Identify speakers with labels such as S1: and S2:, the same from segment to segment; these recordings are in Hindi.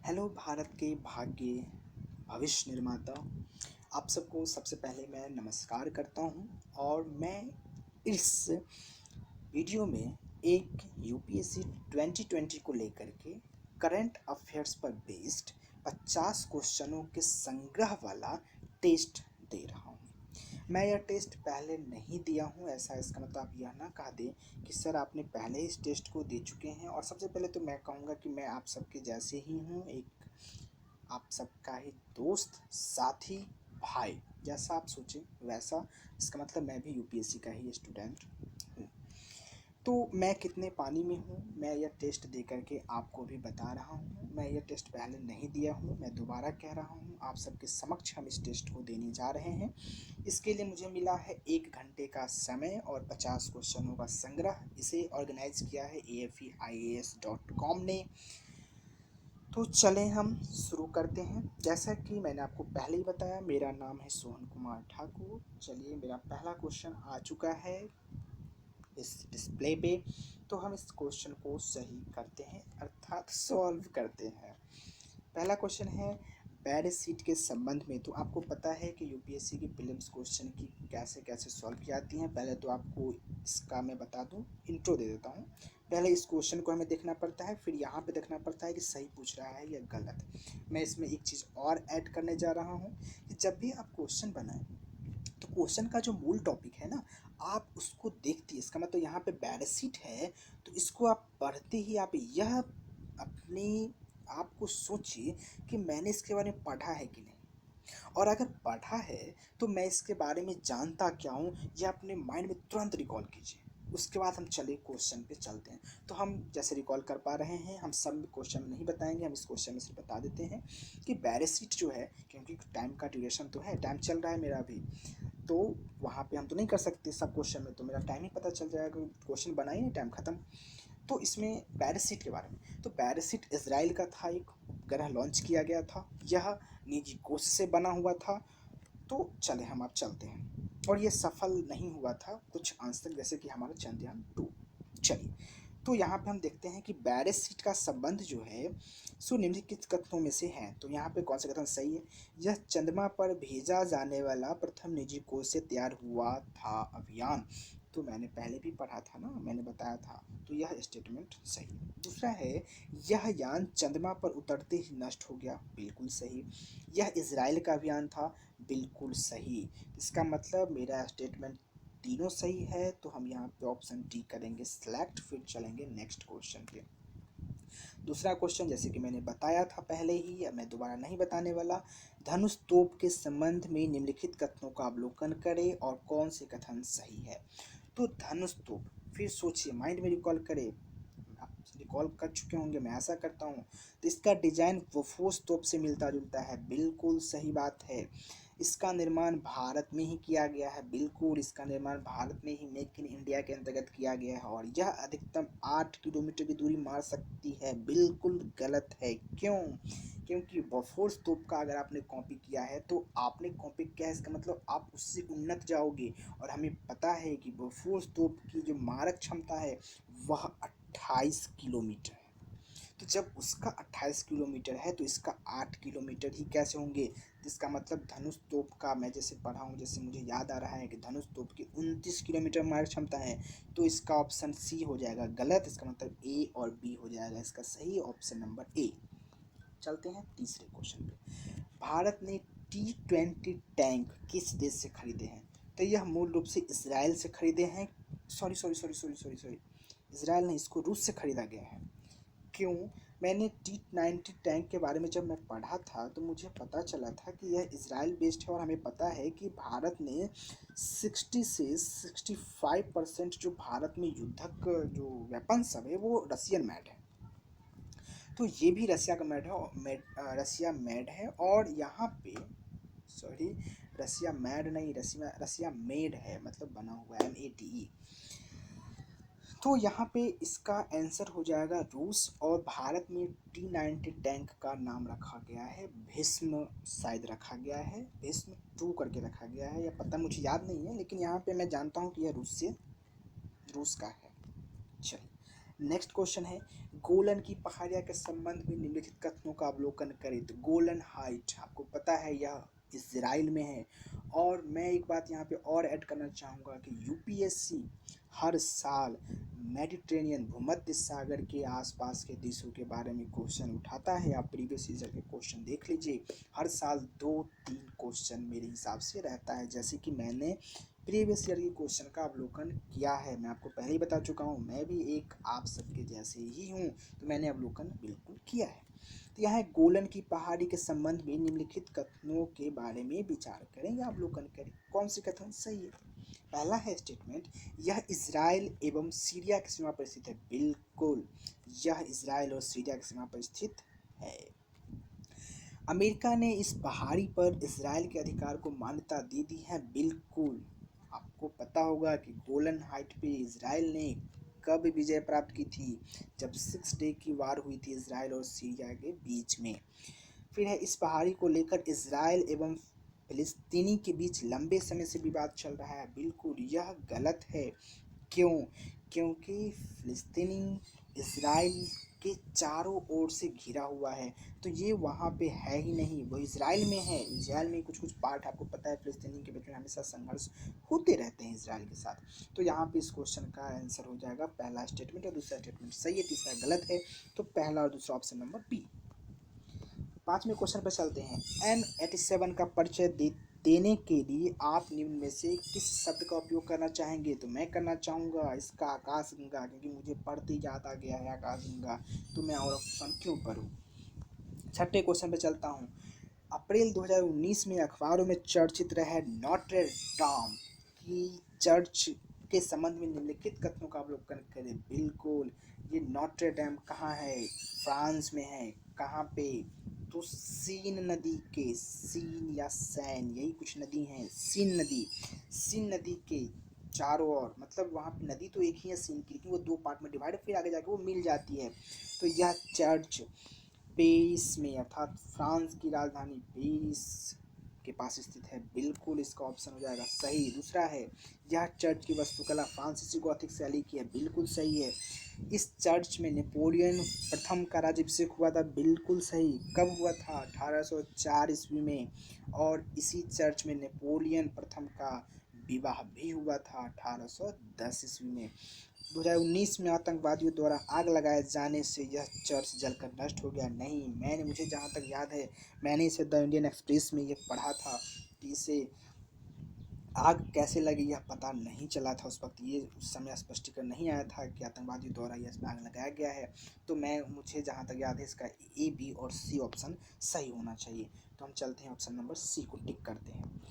S1: हेलो भारत के भाग्य भविष्य निर्माता। आप सबको सबसे पहले मैं नमस्कार करता हूं और मैं इस वीडियो में एक यूपीएससी 2020 को लेकर के करंट अफेयर्स पर बेस्ड 50 क्वेश्चनों के संग्रह वाला टेस्ट दे रहा हूं। मैं यह टेस्ट पहले नहीं दिया हूं, ऐसा इसका मतलब आप यह ना कह दें कि सर आपने पहले इस टेस्ट को दे चुके हैं। और सबसे पहले तो मैं कहूँगा कि मैं आप सबके जैसे ही हूँ, एक आप सबका ही दोस्त, साथी, भाई। जैसा आप सोचें वैसा, इसका मतलब मैं भी यूपीएससी का ही स्टूडेंट हूँ। तो मैं कितने पानी में हूँ, मैं यह टेस्ट दे करके आपको भी बता रहा हूँ। मैं यह टेस्ट पहले नहीं दिया हूँ, मैं दोबारा कह रहा हूँ, आप सबके समक्ष हम इस टेस्ट को देने जा रहे हैं। इसके लिए मुझे मिला है 1 घंटे का समय और 50 क्वेश्चनों का संग्रह। इसे ऑर्गेनाइज किया है AFEIAS.com ने। तो चलें हम शुरू करते हैं। जैसा कि मैंने आपको पहले ही बताया, मेरा नाम है सोहन कुमार ठाकुर। चलिए, मेरा पहला क्वेश्चन आ चुका है इस डिस्प्ले पे। तो हम इस क्वेश्चन को सही करते हैं, अर्थात सॉल्व करते हैं। पहला क्वेश्चन है बैरिज सीट के संबंध में। तो आपको पता है कि यूपीएससी की प्रीलिम्स क्वेश्चन की कैसे कैसे सॉल्व की जाती हैं। पहले तो आपको इसका मैं बता दूं, इंट्रो दे देता हूं। पहले इस क्वेश्चन को हमें देखना पड़ता है, फिर यहाँ पे देखना पड़ता है कि सही पूछ रहा है या गलत। मैं इसमें एक चीज़ और ऐड करने जा रहा हूँ कि जब भी आप क्वेश्चन बनाएं तो क्वेश्चन का जो मूल टॉपिक है ना, आप उसको देखते हैं। इसका मतलब यहाँ पे बैरिज सीट है, तो इसको आप पढ़ते ही आप यह अपनी आपको सोचिए कि मैंने इसके बारे में पढ़ा है कि नहीं। और अगर पढ़ा है तो मैं इसके बारे में जानता क्या हूँ, यह अपने माइंड में तुरंत रिकॉल कीजिए। उसके बाद हम चले क्वेश्चन पे चलते हैं। तो हम जैसे रिकॉल कर पा रहे हैं, हम सब क्वेश्चन नहीं बताएंगे, हम इस क्वेश्चन में सिर्फ बता देते हैं कि बैरिज सीट जो है, क्योंकि टाइम का ड्यूरेशन तो है, टाइम चल रहा है मेरा भी, तो वहाँ पे हम तो नहीं कर सकते सब क्वेश्चन में, तो मेरा टाइम ही पता चल जाएगा, क्वेश्चन बनाइए नहीं, टाइम खत्म। तो इसमें बैरिज सीट के बारे में, तो बैरिज सीट इजराइल का था, एक उपग्रह लॉन्च किया गया था, यह निजी कोष से बना हुआ था। तो चले हम आप चलते हैं, और ये सफल नहीं हुआ था कुछ अंश तक, जैसे कि हमारा चंद्रयान 2। चलिए, तो यहाँ पे हम देखते हैं कि बैरिज सीट का संबंध जो है सो निम्नलिखित कथनों में से है। तो यहाँ पे कौन सा कथन सही है? यह चंद्रमा पर भेजा जाने वाला प्रथम निजी कोष से तैयार हुआ था अभियान। तो मैंने पहले भी पढ़ा था ना, मैंने बताया था, तो यह स्टेटमेंट सही है। दूसरा है, यह यान चंद्रमा पर उतरते ही नष्ट हो गया। बिल्कुल सही। यह इजराइल का अभियान था। बिल्कुल सही। इसका मतलब मेरा स्टेटमेंट तीनों सही है, तो हम यहाँ पे ऑप्शन डी करेंगे सिलेक्ट। फिर चलेंगे नेक्स्ट क्वेश्चन पे। दूसरा क्वेश्चन, जैसे कि मैंने बताया था पहले ही, अब मैं दोबारा नहीं बताने वाला। धनुष तोप के संबंध में निम्नलिखित कथनों का अवलोकन करें और कौन से कथन सही है। तो धनुष तोप, फिर सोचिए, माइंड में रिकॉल करें, आप रिकॉल कर चुके होंगे, मैं ऐसा करता हूँ। तो इसका डिजाइन बोफोर्स तोप से मिलता जुलता है। बिल्कुल सही बात है। इसका निर्माण भारत में ही किया गया है। बिल्कुल, इसका निर्माण भारत में ही मेक इन इंडिया के अंतर्गत किया गया है, और यह अधिकतम 8 किलोमीटर की दूरी मार सकती है। बिल्कुल गलत है। क्यों? क्योंकि बोफोर्स तोप का अगर आपने कॉपी किया है तो आपने कॉपी किया है, इसका मतलब आप उससे उन्नत जाओगे। और हमें पता है कि बोफोर्स तोप की जो मारक क्षमता है वह 28 किलोमीटर है। तो जब उसका 28 किलोमीटर है तो इसका 8 किलोमीटर ही कैसे होंगे? तो इसका मतलब धनुष तोप का मैं जैसे पढ़ा हूँ, जैसे मुझे याद आ रहा है कि धनुष तोप की 29 किलोमीटर मारक क्षमता है। तो इसका ऑप्शन सी हो जाएगा गलत। इसका मतलब ए और बी हो जाएगा इसका सही, ऑप्शन नंबर ए। चलते हैं तीसरे क्वेश्चन पे। भारत ने T-20 टैंक किस देश से खरीदे हैं? तो यह मूल रूप से इसराइल से खरीदे हैं। सॉरी, इसराइल नहीं, इसको रूस से खरीदा गया है। क्यों? मैंने T-90 टैंक के बारे में जब मैं पढ़ा था तो मुझे पता चला था कि यह इसराइल बेस्ड है, और हमें पता है कि भारत ने 60 से 65% जो भारत में युद्धक जो वेपन सब है वो रसियन मेड है। तो ये भी रसिया का मेड है, रसिया मेड है। और यहाँ पे सॉरी, रसिया मैड नहीं, रसिया मेड है, मतलब बना हुआ है, MADE। तो यहाँ पे इसका आंसर हो जाएगा रूस। और भारत में T-90 टैंक का नाम रखा गया है भीष्म, शायद रखा गया है भीष्म 2 करके रखा गया है, या पता मुझे याद नहीं है, लेकिन यहाँ पे मैं जानता हूँ कि यह रूस का है। चलिए, नेक्स्ट क्वेश्चन है, गोलन की पहाड़ियाँ के संबंध में निम्नलिखित कथनों का अवलोकन करें। तो गोलन हाइट आपको पता है यह इजराइल में है। और मैं एक बात यहाँ पे और ऐड करना चाहूँगा कि यूपीएससी हर साल मेडिटेरेनियन भूमध्य सागर के आसपास के देशों के बारे में क्वेश्चन उठाता है। आप प्रीवियस ईयर के क्वेश्चन देख लीजिए, हर साल 2-3 क्वेश्चन मेरे हिसाब से रहता है। जैसे कि मैंने प्रीवियस ईयर के क्वेश्चन का अवलोकन किया है, मैं आपको पहले ही बता चुका हूँ, मैं भी एक आप सबके जैसे ही हूँ, तो मैंने अवलोकन बिल्कुल किया है। तो यहाँ गोलन की पहाड़ी के संबंध में निम्नलिखित कथनों के बारे में विचार करें या अवलोकन करें। कौन सी कथन सही है? पहला है स्टेटमेंट, यह इजराइल एवं सीरिया की सीमा पर स्थित है। बिल्कुल, यह इजराइल और सीरिया की सीमा पर स्थित है। अमेरिका ने इस पहाड़ी पर इजराइल के अधिकार को मान्यता दे दी है। बिल्कुल, आपको पता होगा कि गोलन हाइट पे इजराइल ने कब विजय प्राप्त की थी, जब 6 डे की वार हुई थी इजराइल और सीरिया के बीच में। फिर है, इस पहाड़ी को लेकर इजराइल एवं फिलिस्तीनी के बीच लंबे समय से विवाद चल रहा है। बिल्कुल, यह गलत है। क्यों? क्योंकि फिलिस्तीनी इजराइल के चारों ओर से घिरा हुआ है, तो ये वहाँ पे है ही नहीं, वो इजराइल में है। इजराइल में कुछ कुछ पार्ट आपको पता है, फिलिस्तीनी के बीच में हमेशा संघर्ष होते रहते हैं इजराइल के साथ। तो यहाँ पे इस क्वेश्चन का आंसर हो जाएगा पहला स्टेटमेंट, और दूसरा स्टेटमेंट सही है, तीसरा गलत है। तो पहला और दूसरा ऑप्शन नंबर बी। 5वें क्वेश्चन पर चलते हैं। N87 का परिचय देने के लिए आप निम्न में से किस शब्द का उपयोग करना चाहेंगे? तो मैं करना चाहूँगा इसका आकाशगंगा, क्योंकि मुझे पढ़ते याद आ गया है आकाशगंगा, तो मैं और ऑप्शन क्यों पढ़ूँ। 6ठे क्वेश्चन पे चलता हूँ। अप्रैल 2019 में अखबारों में चर्चित रहे नॉट्रे डाम की चर्च के संबंध में निम्नलिखित कथनों का अवलोकन करें। बिल्कुल, ये नॉट्रे डैम कहाँ है? फ्रांस में है। कहाँ पे? तो सीन नदी के, सीन या सैन, यही कुछ नदी हैं, सीन नदी के चारों ओर, मतलब वहाँ पे नदी तो एक ही है सीन की, लेकिन वो 2 पार्ट में डिवाइड, फिर आगे जाके वो मिल जाती है। तो यह चर्च पेरिस में, अर्थात फ्रांस की राजधानी पेरिस के पास स्थित है। बिल्कुल, इसका ऑप्शन हो जाएगा सही। दूसरा है, यह चर्च की वास्तुकला फ्रांसीसी गॉथिक शैली की है। बिल्कुल सही है। इस चर्च में नेपोलियन प्रथम का राज्याभिषेक हुआ था। बिल्कुल सही। कब हुआ था? 1804 ईस्वी में। और इसी चर्च में नेपोलियन प्रथम का विवाह भी हुआ था 1810 ईस्वी में। 2019 में आतंकवादियों द्वारा आग लगाए जाने से यह चर्च जलकर नष्ट हो गया। नहीं, मुझे जहाँ तक याद है, मैंने इसे द इंडियन एक्सप्रेस में ये पढ़ा था कि इसे आग कैसे लगी यह पता नहीं चला था उस वक्त, ये उस समय स्पष्टीकरण नहीं आया था कि आतंकवादियों द्वारा यह इसमें आग लगाया गया है। तो मुझे जहाँ तक याद है, इसका ए, बी और सी ऑप्शन सही होना चाहिए। तो हम चलते हैं ऑप्शन नंबर सी को टिक करते हैं।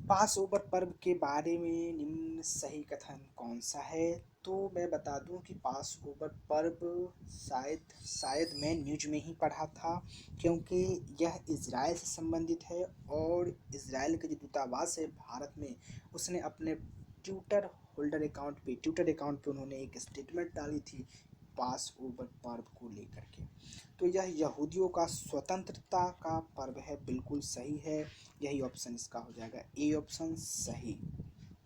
S1: पास ओवर पर्व के बारे में निम्न सही कथन कौन सा है? तो मैं बता दूं कि पास ओवर पर्व शायद मैं न्यूज में ही पढ़ा था, क्योंकि यह इजराइल से संबंधित है। और इजराइल का जो दूतावास है भारत में, उसने अपने ट्विटर अकाउंट पे उन्होंने एक स्टेटमेंट डाली थी पास ओवर पर्व को लेकर के। तो यह यहूदियों का स्वतंत्रता का पर्व है। बिल्कुल सही है, यही ऑप्शन इसका हो जाएगा, ए ऑप्शन सही।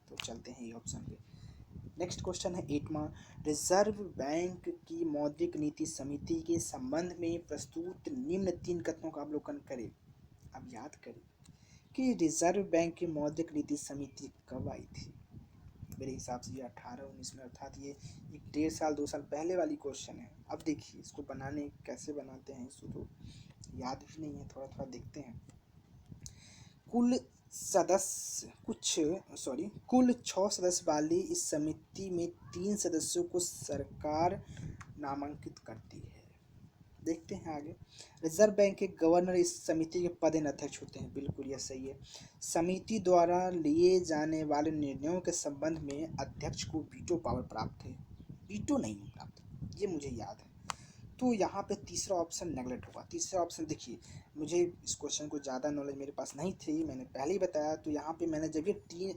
S1: तो चलते हैं ए ऑप्शन पे। नेक्स्ट क्वेश्चन है 8वां। रिजर्व बैंक की मौद्रिक नीति समिति के संबंध में प्रस्तुत निम्न 3 कथनों का अवलोकन करें। अब याद करें कि रिजर्व बैंक की मौद्रिक नीति समिति कब आई थी। मेरे हिसाब से ये 18-19 में, अर्थात ये 1.5 साल 2 साल पहले वाली क्वेश्चन है। अब देखिए इसको कैसे बनाते हैं, इसको तो याद भी नहीं है, थोड़ा थोड़ा देखते हैं। कुल 6 सदस्य वाली इस समिति में 3 सदस्यों को सरकार नामांकित करती है। देखते हैं आगे। रिजर्व बैंक के गवर्नर इस समिति के पदेन अध्यक्ष होते हैं। बिल्कुल यह सही है। समिति द्वारा लिए जाने वाले निर्णयों के संबंध में अध्यक्ष को वीटो पावर प्राप्त है। वीटो नहीं प्राप्त, ये मुझे याद है। तो यहाँ पे तीसरा ऑप्शन नेगलेक्ट होगा। तीसरा ऑप्शन देखिए, मुझे इस क्वेश्चन को ज़्यादा नॉलेज मेरे पास नहीं थी, मैंने पहले ही बताया। तो यहाँ पे मैंने जब ये 3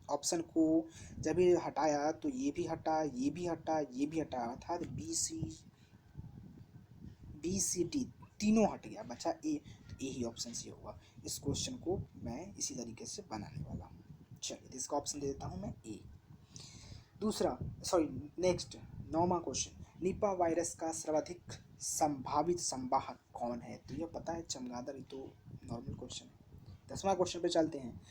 S1: ऑप्शन को जब ये हटाया, तो ये भी हटा, ये भी हटा, ये भी हटा, अर्थात बी सी डी तीनों हट गया, बचा ए। तो ए ही ऑप्शन से होगा। इस क्वेश्चन को मैं इसी तरीके से बनाने वाला हूँ। चलिए इसका ऑप्शन दे देता हूँ मैं ए। नेक्स्ट 9वां क्वेश्चन, निपा वायरस का सर्वाधिक संभावित संवाहक कौन है? तो यह पता है, चमगादड़। ये तो नॉर्मल क्वेश्चन है। 10वां क्वेश्चन पे चलते हैं,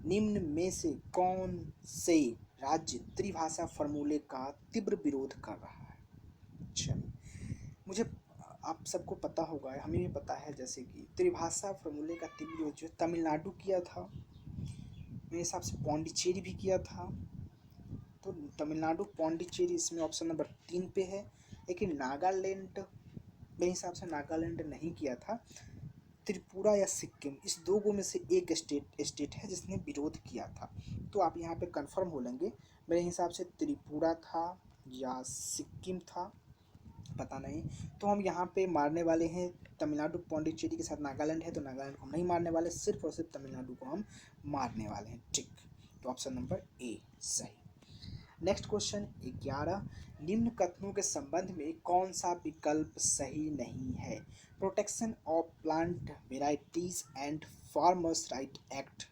S1: निम्न में से कौन से राज्य त्रिभाषा फॉर्मूले का तीव्र विरोध कर रहा है? चलिए, मुझे आप सबको पता होगा, हमें भी पता है, जैसे कि त्रिभाषा फॉर्मूले का तीव्र विरोध जो तमिलनाडु किया था, मेरे हिसाब से पौंडीचेरी भी किया था। तो तमिलनाडु, पौंडीचेरी इसमें ऑप्शन नंबर 3 पे है। लेकिन नागालैंड, मेरे हिसाब से नागालैंड नहीं किया था। त्रिपुरा या सिक्किम, इस दो में से एक स्टेट है जिसने विरोध किया था। तो आप यहाँ पे कंफर्म हो लेंगे, मेरे हिसाब से त्रिपुरा था या सिक्किम था, पता नहीं। तो हम यहाँ पे मारने वाले हैं तमिलनाडु, पौंडीचेरी के साथ नागालैंड है, तो नागालैंड को हम नहीं मारने वाले, सिर्फ और सिर्फ तमिलनाडु को हम मारने वाले हैं। ठीक, तो ऑप्शन नंबर ए सही। नेक्स्ट क्वेश्चन 11, निम्न कथनों के संबंध में कौन सा विकल्प सही नहीं है? Protection of plant varieties and farmers right act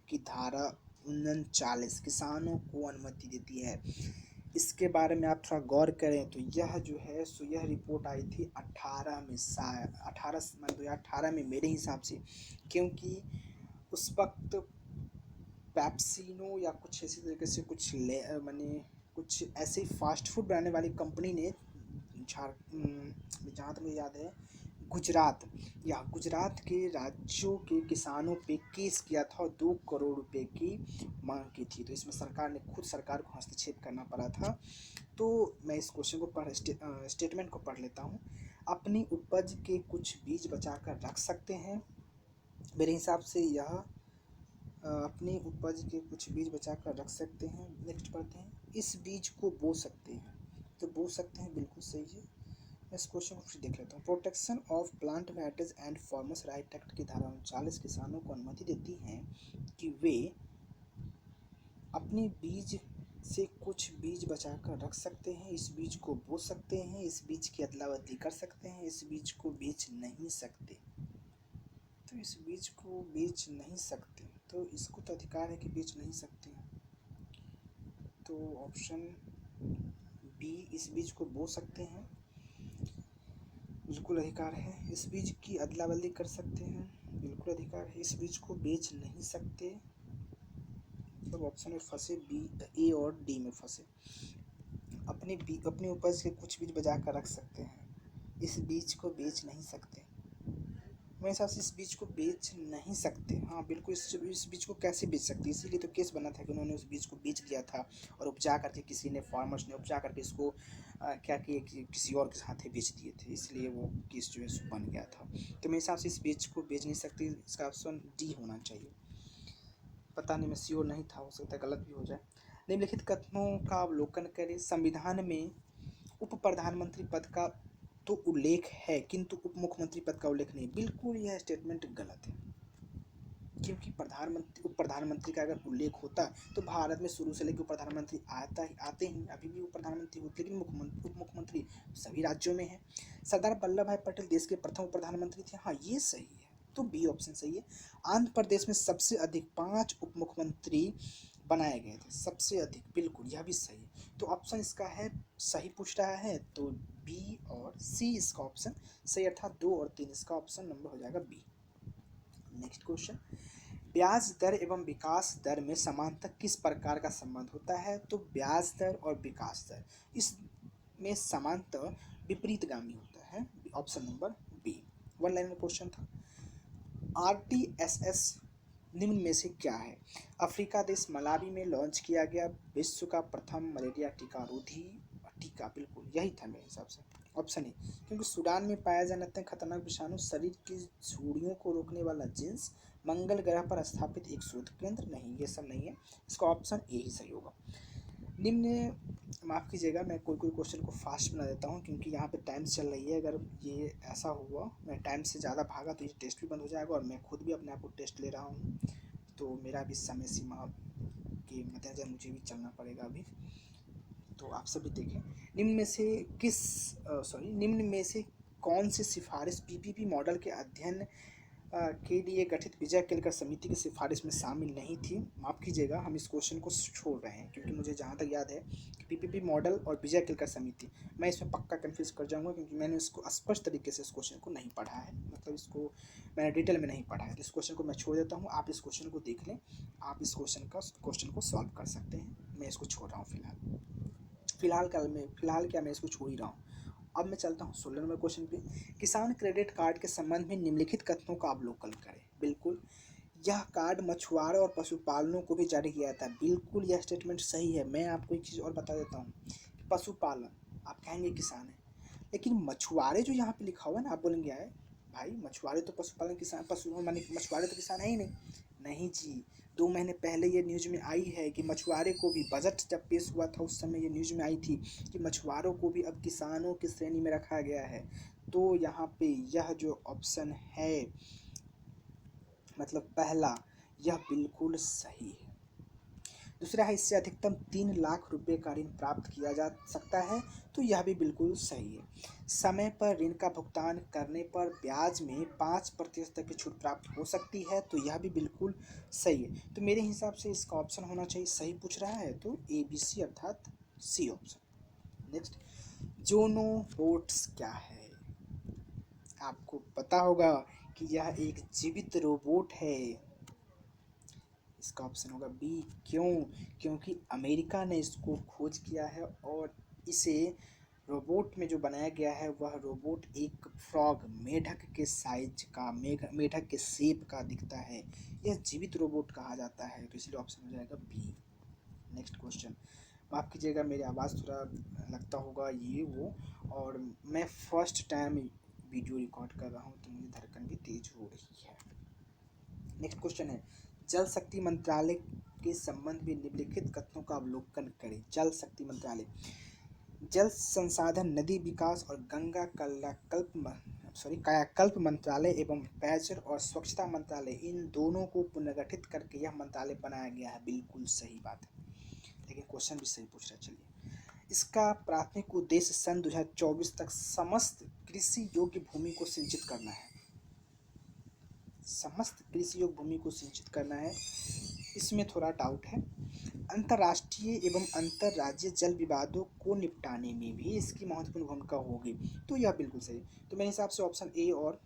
S1: की धारा 39 किसानों को अनुमति देती है। इसके बारे में आप थोड़ा गौर करें तो यह जो है सो यह रिपोर्ट आई थी 18 में, 2018 में मेरे हिसाब से, क्योंकि उस वक्त पैप्सिनो या कुछ ऐसी तरीके से कुछ माने कुछ ऐसे फास्ट फूड बनाने वाली कंपनी ने जहाँ तक मुझे याद है गुजरात के राज्यों के किसानों पे केस किया था और 2 करोड़ रुपए की मांग की थी। तो इसमें सरकार को हस्तक्षेप करना पड़ा था। तो मैं इस क्वेश्चन को स्टेटमेंट को पढ़ लेता हूँ। अपनी उपज के कुछ बीज बचाकर रख सकते हैं, मेरे हिसाब से यह अपनी उपज के कुछ बीज बचा कर रख सकते हैं। नेक्स्ट पढ़ते हैं, इस बीज को बो सकते हैं, तो बो सकते हैं बिल्कुल सही है। मैं इस क्वेश्चन को फिर देख लेता हूँ। Protection of plant varieties and farmers right act की धारा 39 किसानों को अनुमति देती है कि वे अपनी बीज से कुछ बीज बचा कर रख सकते हैं, इस बीज को बो सकते हैं, इस बीज की अदला बदली कर सकते हैं, इस बीज को बेच नहीं सकते। तो इस बीज को बेच नहीं सकते, तो इसको तो अधिकार है कि बेच नहीं सकते। तो ऑप्शन बी, इस बीज को बो सकते हैं, बिल्कुल अधिकार है। इस बीज की अदला बदली कर सकते हैं, बिल्कुल अधिकार है। इस बीज को बेच नहीं सकते, सब ऑप्शन में फंसे, बी, ए और डी में फंसे। अपनी उपज के कुछ बीज बचा कर रख सकते हैं, इस बीज को बेच नहीं सकते। मेरे हिसाब से इस बीज को बेच नहीं सकते। हाँ बिल्कुल, इस बीज को कैसे बेच सकते, इसीलिए तो केस बना था कि उन्होंने उस बीज को बेच दिया था और उपजा करके किसी ने, फार्मर्स ने उपजा करके इसको क्या किए कि किसी और के हाथ बेच दिए थे, इसलिए वो केस जो है बन गया था। तो मेरे हिसाब से इस बीज को बेच नहीं सकते, इसका ऑप्शन डी होना चाहिए। पता नहीं, मैं श्योर नहीं था, हो सकता है गलत भी हो जाए। निम्नलिखित कथनों का अवलोकन करें। संविधान में उप प्रधानमंत्री पद का तो उल्लेख है किंतु उप मुख्यमंत्री पद का उल्लेख नहीं। बिल्कुल यह स्टेटमेंट गलत है, क्योंकि उप प्रधानमंत्री का अगर उल्लेख होता तो भारत में शुरू से लेकर उप प्रधानमंत्री आते ही, अभी भी उप प्रधानमंत्री होते, लेकिन उप मुख्यमंत्री सभी राज्यों में है। सरदार वल्लभ भाई पटेल देश के प्रथम उप प्रधानमंत्री थे, हाँ ये सही है, तो बी ऑप्शन सही है। आंध्र प्रदेश में सबसे अधिक 5 उप मुख्यमंत्री बनाए गए थे, सबसे अधिक, बिल्कुल यह भी सही है। तो ऑप्शन इसका है सही पूछ रहा है, तो बी और सी इसका ऑप्शन सही, अर्थात 2 और 3 इसका ऑप्शन नंबर हो जाएगा बी। नेक्स्ट क्वेश्चन, ब्याज दर एवं विकास दर में समानता किस प्रकार का संबंध होता है? तो ब्याज दर और विकास दर, इसमें समानता विपरीतगामी होता है, ऑप्शन नंबर बी। 1 लाइन में क्वेश्चन था। RTSS निम्न में से क्या है? अफ्रीका देश मलावी में लॉन्च किया गया विश्व का प्रथम मलेरिया टीका रोधी टीका, बिल्कुल यही था मेरे हिसाब से, ऑप्शन ए। क्योंकि सूडान में पाया जाने अत्यंत खतरनाक विषाणु, शरीर की झुर्रियों को रोकने वाला जींस, मंगल ग्रह पर स्थापित एक शोध केंद्र, नहीं ये सब नहीं है, इसका ऑप्शन ए ही सही होगा। निम्न, माफ़ कीजिएगा मैं कोई क्वेश्चन को फास्ट बना देता हूँ क्योंकि यहाँ पे टाइम चल रही है। अगर ये ऐसा हुआ, मैं टाइम से ज़्यादा भागा तो ये टेस्ट भी बंद हो जाएगा और मैं खुद भी अपने आप को टेस्ट ले रहा हूँ, तो मेरा भी समय सीमा के मद्देनजर मुझे भी चलना पड़ेगा अभी। तो आप सभी देखें, निम्न में से कौन सी सिफारिश PPP मॉडल के अध्ययन के लिए गठित विजय केलकर समिति की सिफारिश में शामिल नहीं थी। माफ़ कीजिएगा, हम इस क्वेश्चन को छोड़ रहे हैं क्योंकि मुझे जहाँ तक याद है कि पीपीपी मॉडल और विजय केलकर समिति, मैं इसमें पक्का कंफ्यूज कर जाऊँगा क्योंकि मैंने इसको स्पष्ट तरीके से इस क्वेश्चन को नहीं पढ़ा है, मतलब इसको मैंने डिटेल में नहीं पढ़ा है। तो इस क्वेश्चन को मैं छोड़ देता हूँ, आप इस क्वेश्चन को देख लें, आप इस क्वेश्चन को सॉल्व कर सकते हैं। मैं इसको छोड़ रहा हूँ फिलहाल क्या मैं इसको छोड़ ही रहा हूँ। अब मैं चलता हूँ 16 नंबर क्वेश्चन पे। किसान क्रेडिट कार्ड के संबंध में निम्नलिखित कथनों का अवलोकन करें। बिल्कुल, यह कार्ड मछुआरों और पशुपालनों को भी जारी किया जाता है। बिल्कुल यह स्टेटमेंट सही है। मैं आपको एक चीज़ और बता देता हूँ कि पशुपालन, आप कहेंगे किसान है, लेकिन मछुआरे जो यहाँ पे लिखा हुआ है ना, आप बोलेंगे आए भाई मछुआरे तो पशुपालन किसान, पशु माने मछुआरे तो किसान है ही नहीं। नहीं जी, 2 महीने पहले ये न्यूज़ में आई है कि मछुआरे को भी, बजट जब पेश हुआ था उस समय ये न्यूज़ में आई थी कि मछुआरों को भी अब किसानों की श्रेणी में रखा गया है। तो यहाँ पे यह जो ऑप्शन है, मतलब पहला, यह बिल्कुल सही है। दूसरा है इससे अधिकतम 3 लाख रुपए का ऋण प्राप्त किया जा सकता है, तो यह भी बिल्कुल सही है। समय पर ऋण का भुगतान करने पर ब्याज में 5% तक की छूट प्राप्त हो सकती है, तो यह भी बिल्कुल सही है। तो मेरे हिसाब से इसका ऑप्शन होना चाहिए, सही पूछ रहा है तो ABC अर्थात सी ऑप्शन। नेक्स्ट, जोनो बोट्स क्या है? आपको पता होगा कि यह एक जीवित रोबोट है। इसका ऑप्शन होगा बी। क्यों? क्योंकि अमेरिका ने इसको खोज किया है और इसे रोबोट में जो बनाया गया है वह रोबोट एक फ्रॉग, मेढक के साइज का, मेढक के शेप का दिखता है। यह जीवित रोबोट कहा जाता है, तो इसलिए ऑप्शन हो जाएगा बी। Next question. माफ़ कीजिएगा, मेरी आवाज़ थोड़ा लगता होगा ये वो, और मैं फर्स्ट टाइम वीडियो रिकॉर्ड कर रहा हूँ तो मेरी धड़कन भी तेज हो रही है। नेक्स्ट क्वेश्चन है, जल शक्ति मंत्रालय के संबंध में निम्नलिखित कथनों का अवलोकन करें। जल शक्ति मंत्रालय, जल संसाधन, नदी विकास और गंगा कायाकल्प मंत्रालय एवं पेयजल और स्वच्छता मंत्रालय, इन दोनों को पुनर्गठित करके यह मंत्रालय बनाया गया है। बिल्कुल सही बात है, लेकिन क्वेश्चन भी सही पूछ रहा है। चलिए, इसका प्राथमिक उद्देश्य सन 2024 तक समस्त कृषि योग्य भूमि को सिंचित करना है। समस्त कृषि योग्य भूमि को सिंचित करना है, इसमें थोड़ा डाउट है। अंतर्राष्ट्रीय एवं अंतर्राज्यीय जल विवादों को निपटाने में भी इसकी महत्वपूर्ण भूमिका होगी, तो यह बिल्कुल सही। तो मेरे हिसाब से ऑप्शन ए और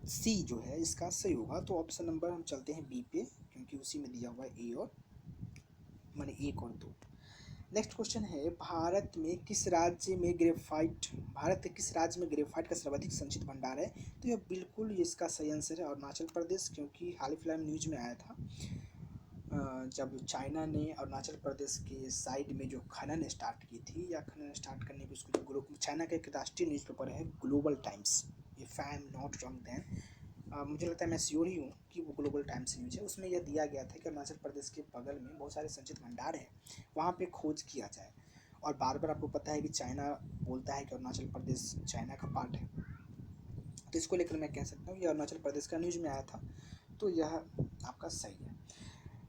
S1: सी जो है इसका सही होगा। तो ऑप्शन नंबर हम चलते हैं बी पे, क्योंकि उसी में दिया हुआ है ए और माने 1 और 2। नेक्स्ट क्वेश्चन है, भारत के किस राज्य में ग्रेफाइट का सर्वाधिक संचित भंडार है? तो यह बिल्कुल इसका सही आंसर है अरुणाचल प्रदेश, क्योंकि हाल ही फिलहाल न्यूज में आया था जब चाइना ने अरुणाचल प्रदेश के साइड में जो खनन स्टार्ट की थी, या खनन स्टार्ट करने की उसको जो चाइना का एक राष्ट्रीय न्यूज़पेपर है Global Times, if I am not wrong then, मुझे लगता है मैं श्योर ही हूँ कि वो ग्लोबल टाइम्स न्यूज़ है, उसमें यह दिया गया था कि अरुणाचल प्रदेश के बगल में बहुत सारे संचित भंडार हैं, वहाँ पे खोज किया जाए। और बार बार आपको पता है कि चाइना बोलता है कि अरुणाचल प्रदेश चाइना का पार्ट है, तो इसको लेकर मैं कह सकता हूँ ये अरुणाचल प्रदेश का न्यूज़ में आया था, तो यह आपका सही है।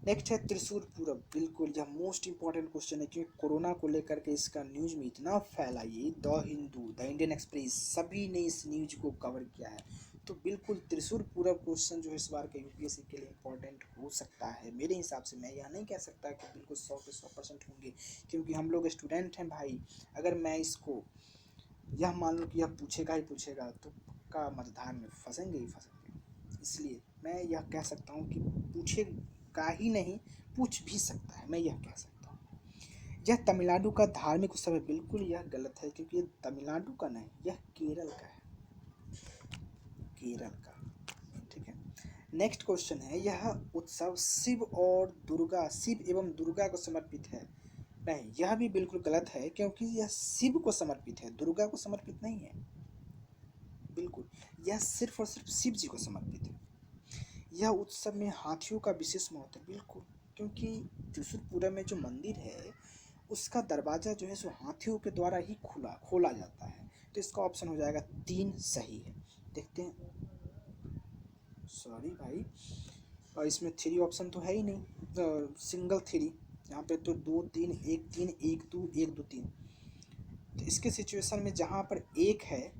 S1: नेक्स्ट है त्रिशूल पूरब। बिल्कुल यह मोस्ट इंपॉर्टेंट क्वेश्चन है, क्योंकि कोरोना को लेकर के इसका न्यूज़ में इतना फैला, ये the Hindu, the Indian express, सभी ने इस न्यूज़ को कवर किया है। तो बिल्कुल त्रिशूल पूरब क्वेश्चन जो इस बार के यूपीएससी के लिए इंपॉर्टेंट हो सकता है। मेरे हिसाब से मैं यह नहीं कह सकता कि बिल्कुल 100 के 100% होंगे, क्योंकि हम लोग स्टूडेंट हैं भाई। अगर मैं इसको यह मान लो कि यह पूछेगा ही पूछेगा तो पक्का मझधार में फंसेंगे ही फंसेंगे। इसलिए मैं यह कह सकता हूँ कि पूछेगा ही नहीं, पूछ भी सकता है, मैं यह कह सकता हूँ। यह तमिलनाडु का धार्मिक उत्सव है। बिल्कुल यह गलत है, क्योंकि यह तमिलनाडु का नहीं, यह केरल का है, केरल का। ठीक है। नेक्स्ट क्वेश्चन है, यह उत्सव शिव एवं दुर्गा को समर्पित है। नहीं, यह भी बिल्कुल गलत है, क्योंकि यह शिव को समर्पित है, दुर्गा को समर्पित नहीं है। बिल्कुल, यह सिर्फ और सिर्फ शिव जी को समर्पित है। यह उत्सव में हाथियों का विशेष महत्व है। बिल्कुल, क्योंकि त्रिशूलपुरम में जो मंदिर है उसका दरवाजा जो है सो हाथियों के द्वारा ही खोला जाता है, तो इसका ऑप्शन हो जाएगा 3 सही है। देखते हैं, सॉरी भाई, और इसमें 3 ऑप्शन तो है ही नहीं, सिंगल 3, यहाँ पे तो 2 3 1 3 1 2 1 2 3। तो इसके सिचुएशन में जहाँ पर 1 है,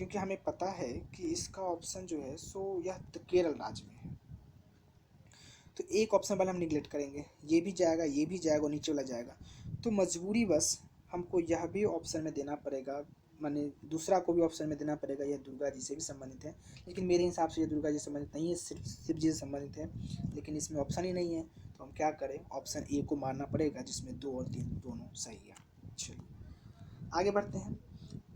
S1: क्योंकि हमें पता है कि इसका ऑप्शन जो है सो यह तो केरल राज्य में है, तो एक ऑप्शन वाला हम निगलेक्ट करेंगे, ये भी जाएगा, ये भी जाएगा और नीचे वाला जाएगा, तो मजबूरी बस हमको यह भी ऑप्शन में देना पड़ेगा, माने दूसरा को भी ऑप्शन में देना पड़ेगा। यह दुर्गा जी से भी संबंधित है, लेकिन मेरे हिसाब से ये दुर्गा जी से संबंधित नहीं है, सिर्फ शिव जी से संबंधित है, लेकिन इसमें ऑप्शन ही नहीं है, तो हम क्या करें, ऑप्शन ए को मारना पड़ेगा, जिसमें 2 और 3 दोनों सही है। चलिए आगे बढ़ते हैं।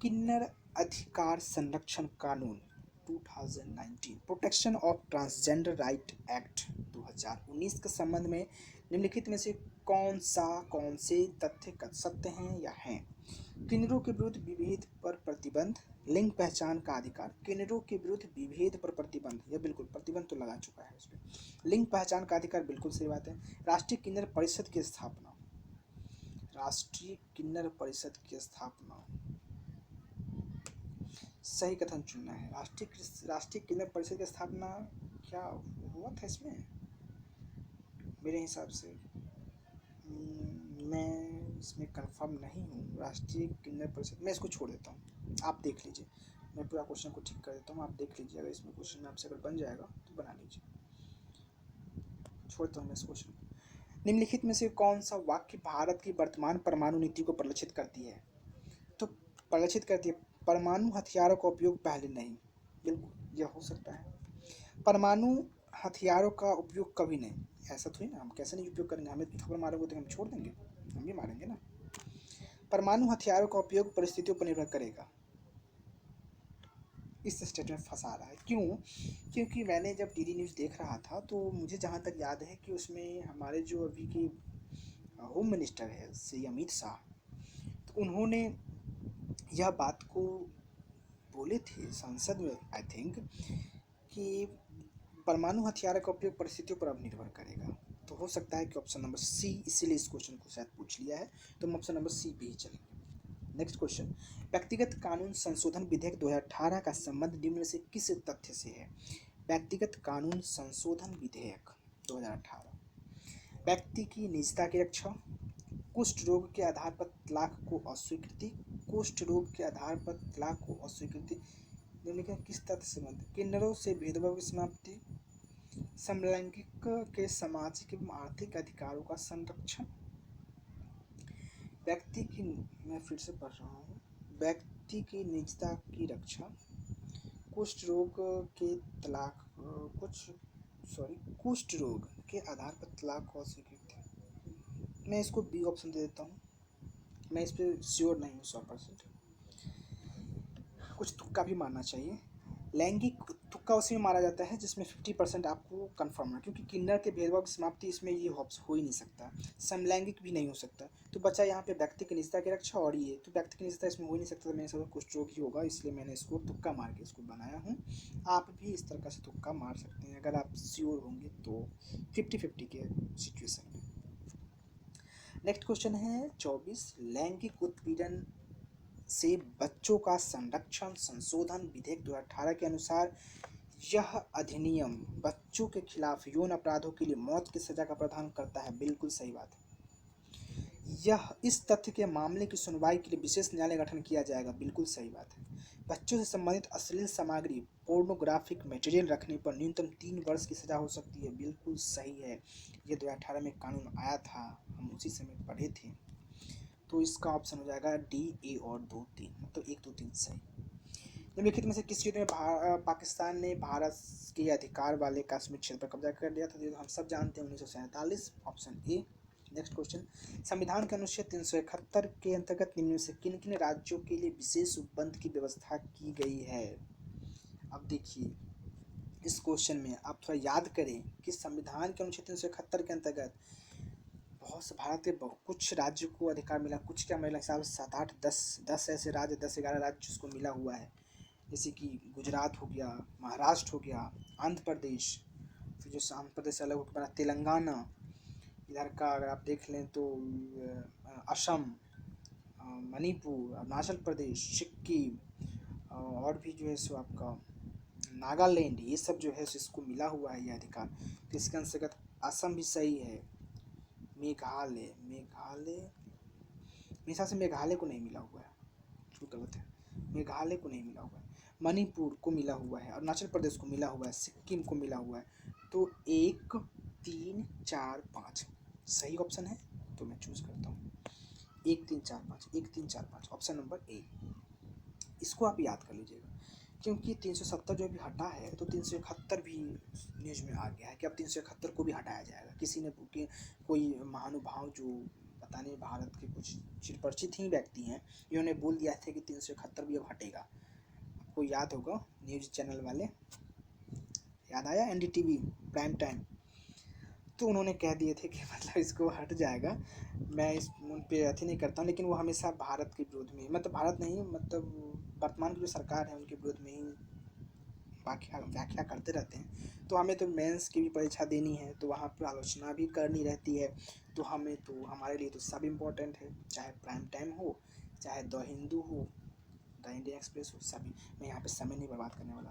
S1: किन्नर अधिकार संरक्षण कानून 2019 protection of transgender right act 2019 के संबंध में निम्नलिखित में से कौन से तथ्य सत्य हैं या हैं? किन्नरों के विरुद्ध विभेद पर प्रतिबंध, लिंग पहचान का अधिकार, किन्नरों के विरुद्ध विभेद पर प्रतिबंध, यह बिल्कुल प्रतिबंध तो लगा चुका है उसमें, लिंग पहचान का अधिकार बिल्कुल सही बात है। राष्ट्रीय किन्नर परिषद की स्थापना, राष्ट्रीय किन्नर परिषद की स्थापना सही कथन चुनना है। राष्ट्रीय किन्नर परिषद की स्थापना क्या हुआ था इसमें? मेरे हिसाब से मैं इसमें कंफर्म नहीं हूँ। राष्ट्रीय किन्नर परिषद, मैं इसको छोड़ देता हूँ, आप देख लीजिए, मैं पूरा क्वेश्चन को ठीक कर देता हूँ, आप देख लीजिए, अगर इसमें क्वेश्चन में आपसे अगर बन जाएगा तो बना लीजिए, छोड़ता हूँ मैं इस क्वेश्चन को। निम्नलिखित में से कौन सा वाक्य भारत की वर्तमान परमाणु नीति को प्रदर्शित करती है? तो प्रदर्शित करती है, परमाणु हथियारों का उपयोग पहले नहीं, बिल्कुल यह हो सकता है। परमाणु हथियारों का उपयोग कभी नहीं, ऐसा थोड़ी ना, हम कैसे नहीं उपयोग करेंगे, हमें थप्पड़ मारोगे तो हम छोड़ देंगे, हम भी मारेंगे ना। परमाणु हथियारों का उपयोग परिस्थितियों पर निर्भर करेगा, इस स्टेट में फंसा रहा है। क्यों? क्योंकि मैंने जब डीडी न्यूज़ देख रहा था तो मुझे जहाँ तक याद है कि उसमें हमारे जो अभी के होम मिनिस्टर है श्री अमित शाह, तो उन्होंने यह बात को बोले थे संसद में, आई थिंक, कि परमाणु हथियार का उपयोग परिस्थितियों पर अब निर्भर करेगा। तो हो सकता है कि ऑप्शन नंबर सी, इसीलिए इस क्वेश्चन को शायद पूछ लिया है, तो हम ऑप्शन नंबर सी पे ही चलेंगे। नेक्स्ट क्वेश्चन, व्यक्तिगत कानून संशोधन विधेयक 2018 का संबंध निम्न में से किस तथ्य से है? व्यक्तिगत कानून संशोधन विधेयक 2018, व्यक्ति की निजता की रक्षा, कुष्ठ रोग के आधार पर तलाक को अस्वीकृति, कुष्ठ रोग के आधार पर तलाक को अस्वीकृति निम्नलिखित किस तथ्य से संबंधित? किन्नरों से भेदभाव की समाप्ति, समलैंगिक के सामाजिक एवं आर्थिक अधिकारों का संरक्षण, व्यक्ति की, मैं फिर से पढ़ रहा हूँ, व्यक्ति की निजता की रक्षा, कुष्ठ रोग के तलाक कुष्ठ रोग के आधार पर तलाक को अस्वीकृति। मैं इसको बी ऑप्शन दे देता हूँ, मैं इस पर श्योर नहीं हूँ 100%, कुछ तुक्का भी मारना चाहिए। लैंगिक तुक्का उसमें मारा जाता है जिसमें 50% आपको कंफर्म है, क्योंकि किन्नर के भेदभाव की समाप्ति इसमें ये हो ही नहीं सकता, समलैंगिक भी नहीं हो सकता, तो बचा यहाँ पे व्यक्ति की निजता की रक्षा और ये, तो व्यक्ति की निजता इसमें हो ही नहीं सकता, तो मैंने सोचा कुष्ठ रोग ही होगा, इसलिए मैंने इसको तुक्का मार के इसको बनाया हूँ। आप भी इस तरह से तुक्का मार सकते हैं अगर आप श्योर होंगे तो 50-50 के सिचुएशन में। नेक्स्ट क्वेश्चन है 24, लैंगिक उत्पीड़न से बच्चों का संरक्षण संशोधन विधेयक 2018 के अनुसार यह अधिनियम बच्चों के खिलाफ यौन अपराधों के लिए मौत की सजा का प्रावधान करता है, बिल्कुल सही बात है। यह इस तथ्य के मामले की सुनवाई के लिए विशेष न्यायालय गठन किया जाएगा, बिल्कुल सही बात है। बच्चों से संबंधित अश्लील सामग्री पोर्नोग्राफिक मटेरियल रखने पर न्यूनतम 3 वर्ष की सजा हो सकती है, बिल्कुल सही है। ये 2018 में कानून आया था, हम उसी समय पढ़े थे, तो इसका ऑप्शन हो जाएगा डी, ए और 2, 3, मतलब 1, 2, 3 सही। निम्नलिखित में से किस युद्ध में पाकिस्तान ने भारत के अधिकार वाले कश्मीर क्षेत्र पर कब्जा कर लिया था? तो हम सब जानते हैं 1947, ऑप्शन ए। नेक्स्ट क्वेश्चन, संविधान के अनुच्छेद 371 के अंतर्गत निम्न से किन किन राज्यों के लिए विशेष उपबंध की व्यवस्था की गई है? अब देखिए इस क्वेश्चन में आप थोड़ा याद करें कि संविधान के अनुच्छेद 371 के अंतर्गत बहुत से भारत के कुछ राज्यों को अधिकार मिला, कुछ क्या मेरे हिसाब से 7, 8, 10 ऐसे राज्य, 10, 11 राज्य जिसको मिला हुआ है, जैसे कि गुजरात हो गया, महाराष्ट्र हो गया, आंध्र प्रदेश, फिर जो आंध्र प्रदेश से अलग होकर बना तेलंगाना, इधर का अगर आप देख लें तो असम, मणिपुर, अरुणाचल प्रदेश, सिक्किम और भी जो है सो आपका नागालैंड, ये सब जो है इसको मिला हुआ है ये अधिकार, तो इसके अंतर्गत असम भी सही है। मेघालय मेरे हिसाब से मेघालय को नहीं मिला हुआ है, जो गलत है, मेघालय को नहीं मिला हुआ है। मणिपुर को मिला हुआ है, अरुणाचल प्रदेश को मिला हुआ है, सिक्किम को मिला हुआ है। तो 1 3 4 5 सही ऑप्शन है, तो मैं चूज करता हूँ 1 3 4 5, 1 3 4 5, ऑप्शन नंबर ए। इसको आप याद कर लीजिएगा, क्योंकि 370 जो अभी हटा है तो 371 भी न्यूज में आ गया है कि अब 371 को भी हटाया जाएगा। किसी ने कोई महानुभाव जो पता नहीं भारत के कुछ चिरपरिचित ही व्यक्ति हैं, इन्होंने बोल दिया था कि 371 भी अब हटेगा। आपको याद होगा न्यूज चैनल वाले, याद आया, एनडीटीवी प्राइम टाइम, तो उन्होंने कह दिए थे कि मतलब इसको हट जाएगा। मैं इस उन पे अथी नहीं करता हूँ, लेकिन वो हमेशा भारत के विरोध में, मतलब भारत नहीं, मतलब वर्तमान की जो सरकार है उनके विरोध में ही व्याख्या करते रहते हैं। तो हमें तो मेंस की भी परीक्षा देनी है, तो वहाँ पर आलोचना भी करनी रहती है। तो हमें तो, हमारे लिए तो सब इम्पोर्टेंट है, चाहे प्राइम टाइम हो, चाहे द हिंदू हो, द इंडियन एक्सप्रेस हो, सभी। मैं यहाँ पे समय नहीं बर्बाद करने वाला।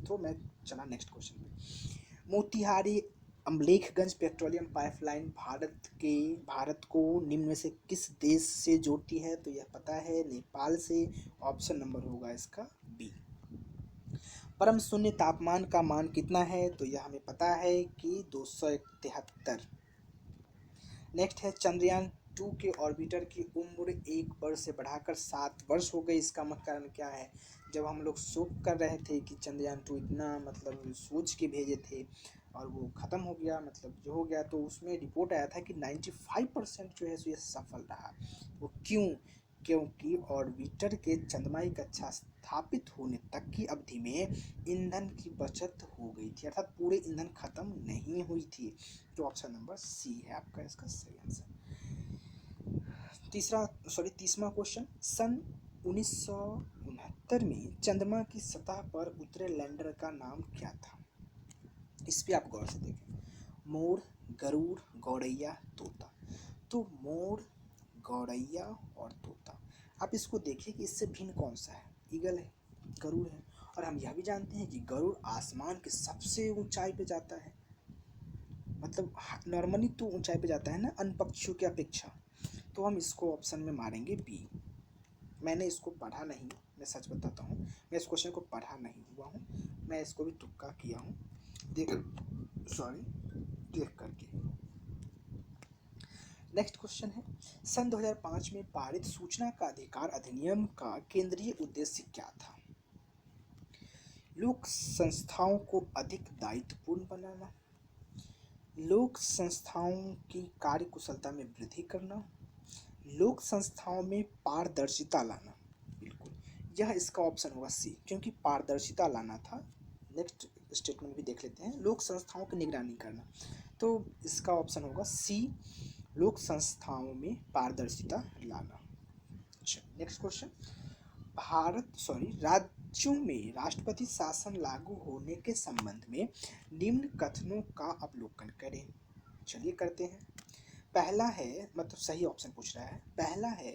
S1: तो मैं चला नेक्स्ट क्वेश्चन पे। मोतिहारी अमलेखगंज पेट्रोलियम पाइपलाइन भारत को निम्न में से किस देश से जोड़ती है? तो यह पता है, नेपाल से। ऑप्शन नंबर होगा इसका बी। परम शून्य तापमान का मान कितना है? तो यह हमें पता है कि 273। नेक्स्ट है चंद्रयान 2 के ऑर्बिटर की उम्र 1 वर्ष से बढ़ाकर 7 वर्ष हो गई। इसका मुख्य कारण क्या है? जब हम लोग शोक कर रहे थे कि चंद्रयान 2 इतना मतलब सोच के भेजे थे और वो ख़त्म हो गया, मतलब जो हो गया, तो उसमें रिपोर्ट आया था कि 95% जो है सो ये सफल रहा। वो क्यों? क्योंकि ऑर्बिटर के चंद्रमा की कक्षा स्थापित होने तक की अवधि में ईंधन की बचत हो गई थी, अर्थात पूरे ईंधन खत्म नहीं हुई थी। तो ऑप्शन नंबर सी है आपका इसका सही आंसर। तीसरा क्वेश्चन, सन 1969 में चंद्रमा की सतह पर उतरे लैंडर का नाम क्या था? इस पे आप गौर से देखें, मोर, गरुड़, गौरैया, तोता। तो मोर, गौरैया और तोता। आप इसको देखिए कि इससे भिन्न कौन सा है? ईगल है, गरुड़ है, और हम यह भी जानते हैं कि गरुड़ आसमान के सबसे ऊंचाई पे जाता है, मतलब नॉर्मली तो ऊंचाई पे जाता है ना अन्य पक्षियों की अपेक्षा। तो हम इसको ऑप्शन में मारेंगे बी। मैंने इसको पढ़ा नहीं, मैं सच बताता हूँ, मैं इस क्वेश्चन को पढ़ा नहीं हुआ हूँ, मैं इसको भी तुक्का किया हूँ देख करके। नेक्स्ट क्वेश्चन है, सन 2005 में पारित सूचना का अधिकार अधिनियम का केंद्रीय उद्देश्य क्या था? लोक संस्थाओं को अधिक दायित्वपूर्ण बनाना, लोक संस्थाओं की कार्य कुशलता में वृद्धि करना, लोक संस्थाओं में पारदर्शिता लाना। बिल्कुल, यह इसका ऑप्शन होगा सी, क्योंकि पारदर्शिता लाना था। नेक्स्ट स्टेटमेंट भी देख लेते हैं, लोक संस्थाओं की निगरानी करना। तो इसका ऑप्शन होगा सी, लोक संस्थाओं में पारदर्शिता लाना। अच्छा, नेक्स्ट क्वेश्चन, राज्यों में राष्ट्रपति शासन लागू होने के संबंध में निम्न कथनों का अवलोकन करें। चलिए करते हैं। पहला है, मतलब सही ऑप्शन पूछ रहा है, पहला है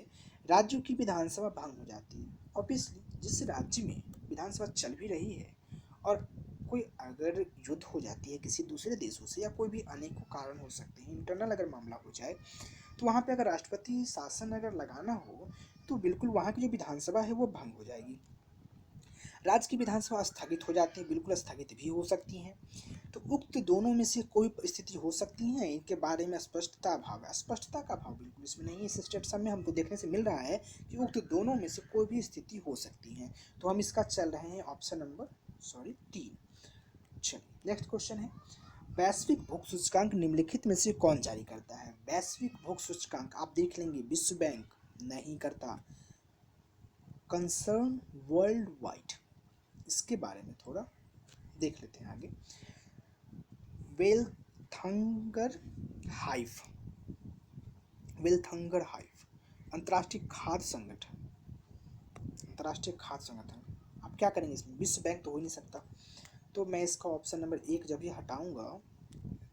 S1: राज्यों की विधानसभा भंग हो जाती है। ऑब्वियसली जिस राज्य में विधानसभा चल भी रही है और कोई अगर युद्ध हो जाती है किसी दूसरे देशों से, या कोई भी अनेकों कारण हो सकते हैं, इंटरनल अगर मामला हो जाए, तो वहाँ पे अगर राष्ट्रपति शासन अगर लगाना हो तो बिल्कुल वहाँ की जो विधानसभा है वो भंग हो जाएगी। राज्य की विधानसभा स्थगित हो जाती है, बिल्कुल स्थगित भी हो सकती हैं। तो उक्त दोनों में से कोई परिस्थिति हो सकती है, इनके बारे में स्पष्टता अभाव है। स्पष्टता का अभाव बिल्कुल इसमें नहीं है। इस स्टेटमेंट में हमको देखने से मिल रहा है कि उक्त दोनों में से कोई भी स्थिति हो सकती है। तो हम इसका चल रहे हैं ऑप्शन नंबर 3। चलिए नेक्स्ट क्वेश्चन है, वैश्विक भूख सूचकांक निम्नलिखित में से कौन जारी करता है? वैश्विक भूख सूचकांक आप देख लेंगे, विश्व बैंक नहीं करता, कंसर्न वर्ल्ड वाइड, इसके बारे में थोड़ा देख लेते हैं आगे। वेलथंगर हाइव अंतर्राष्ट्रीय खाद्य संगठन, आप क्या करेंगे इसमें? विश्व बैंक तो हो ही नहीं सकता, तो मैं इसका ऑप्शन नंबर 1 जब ये हटाऊंगा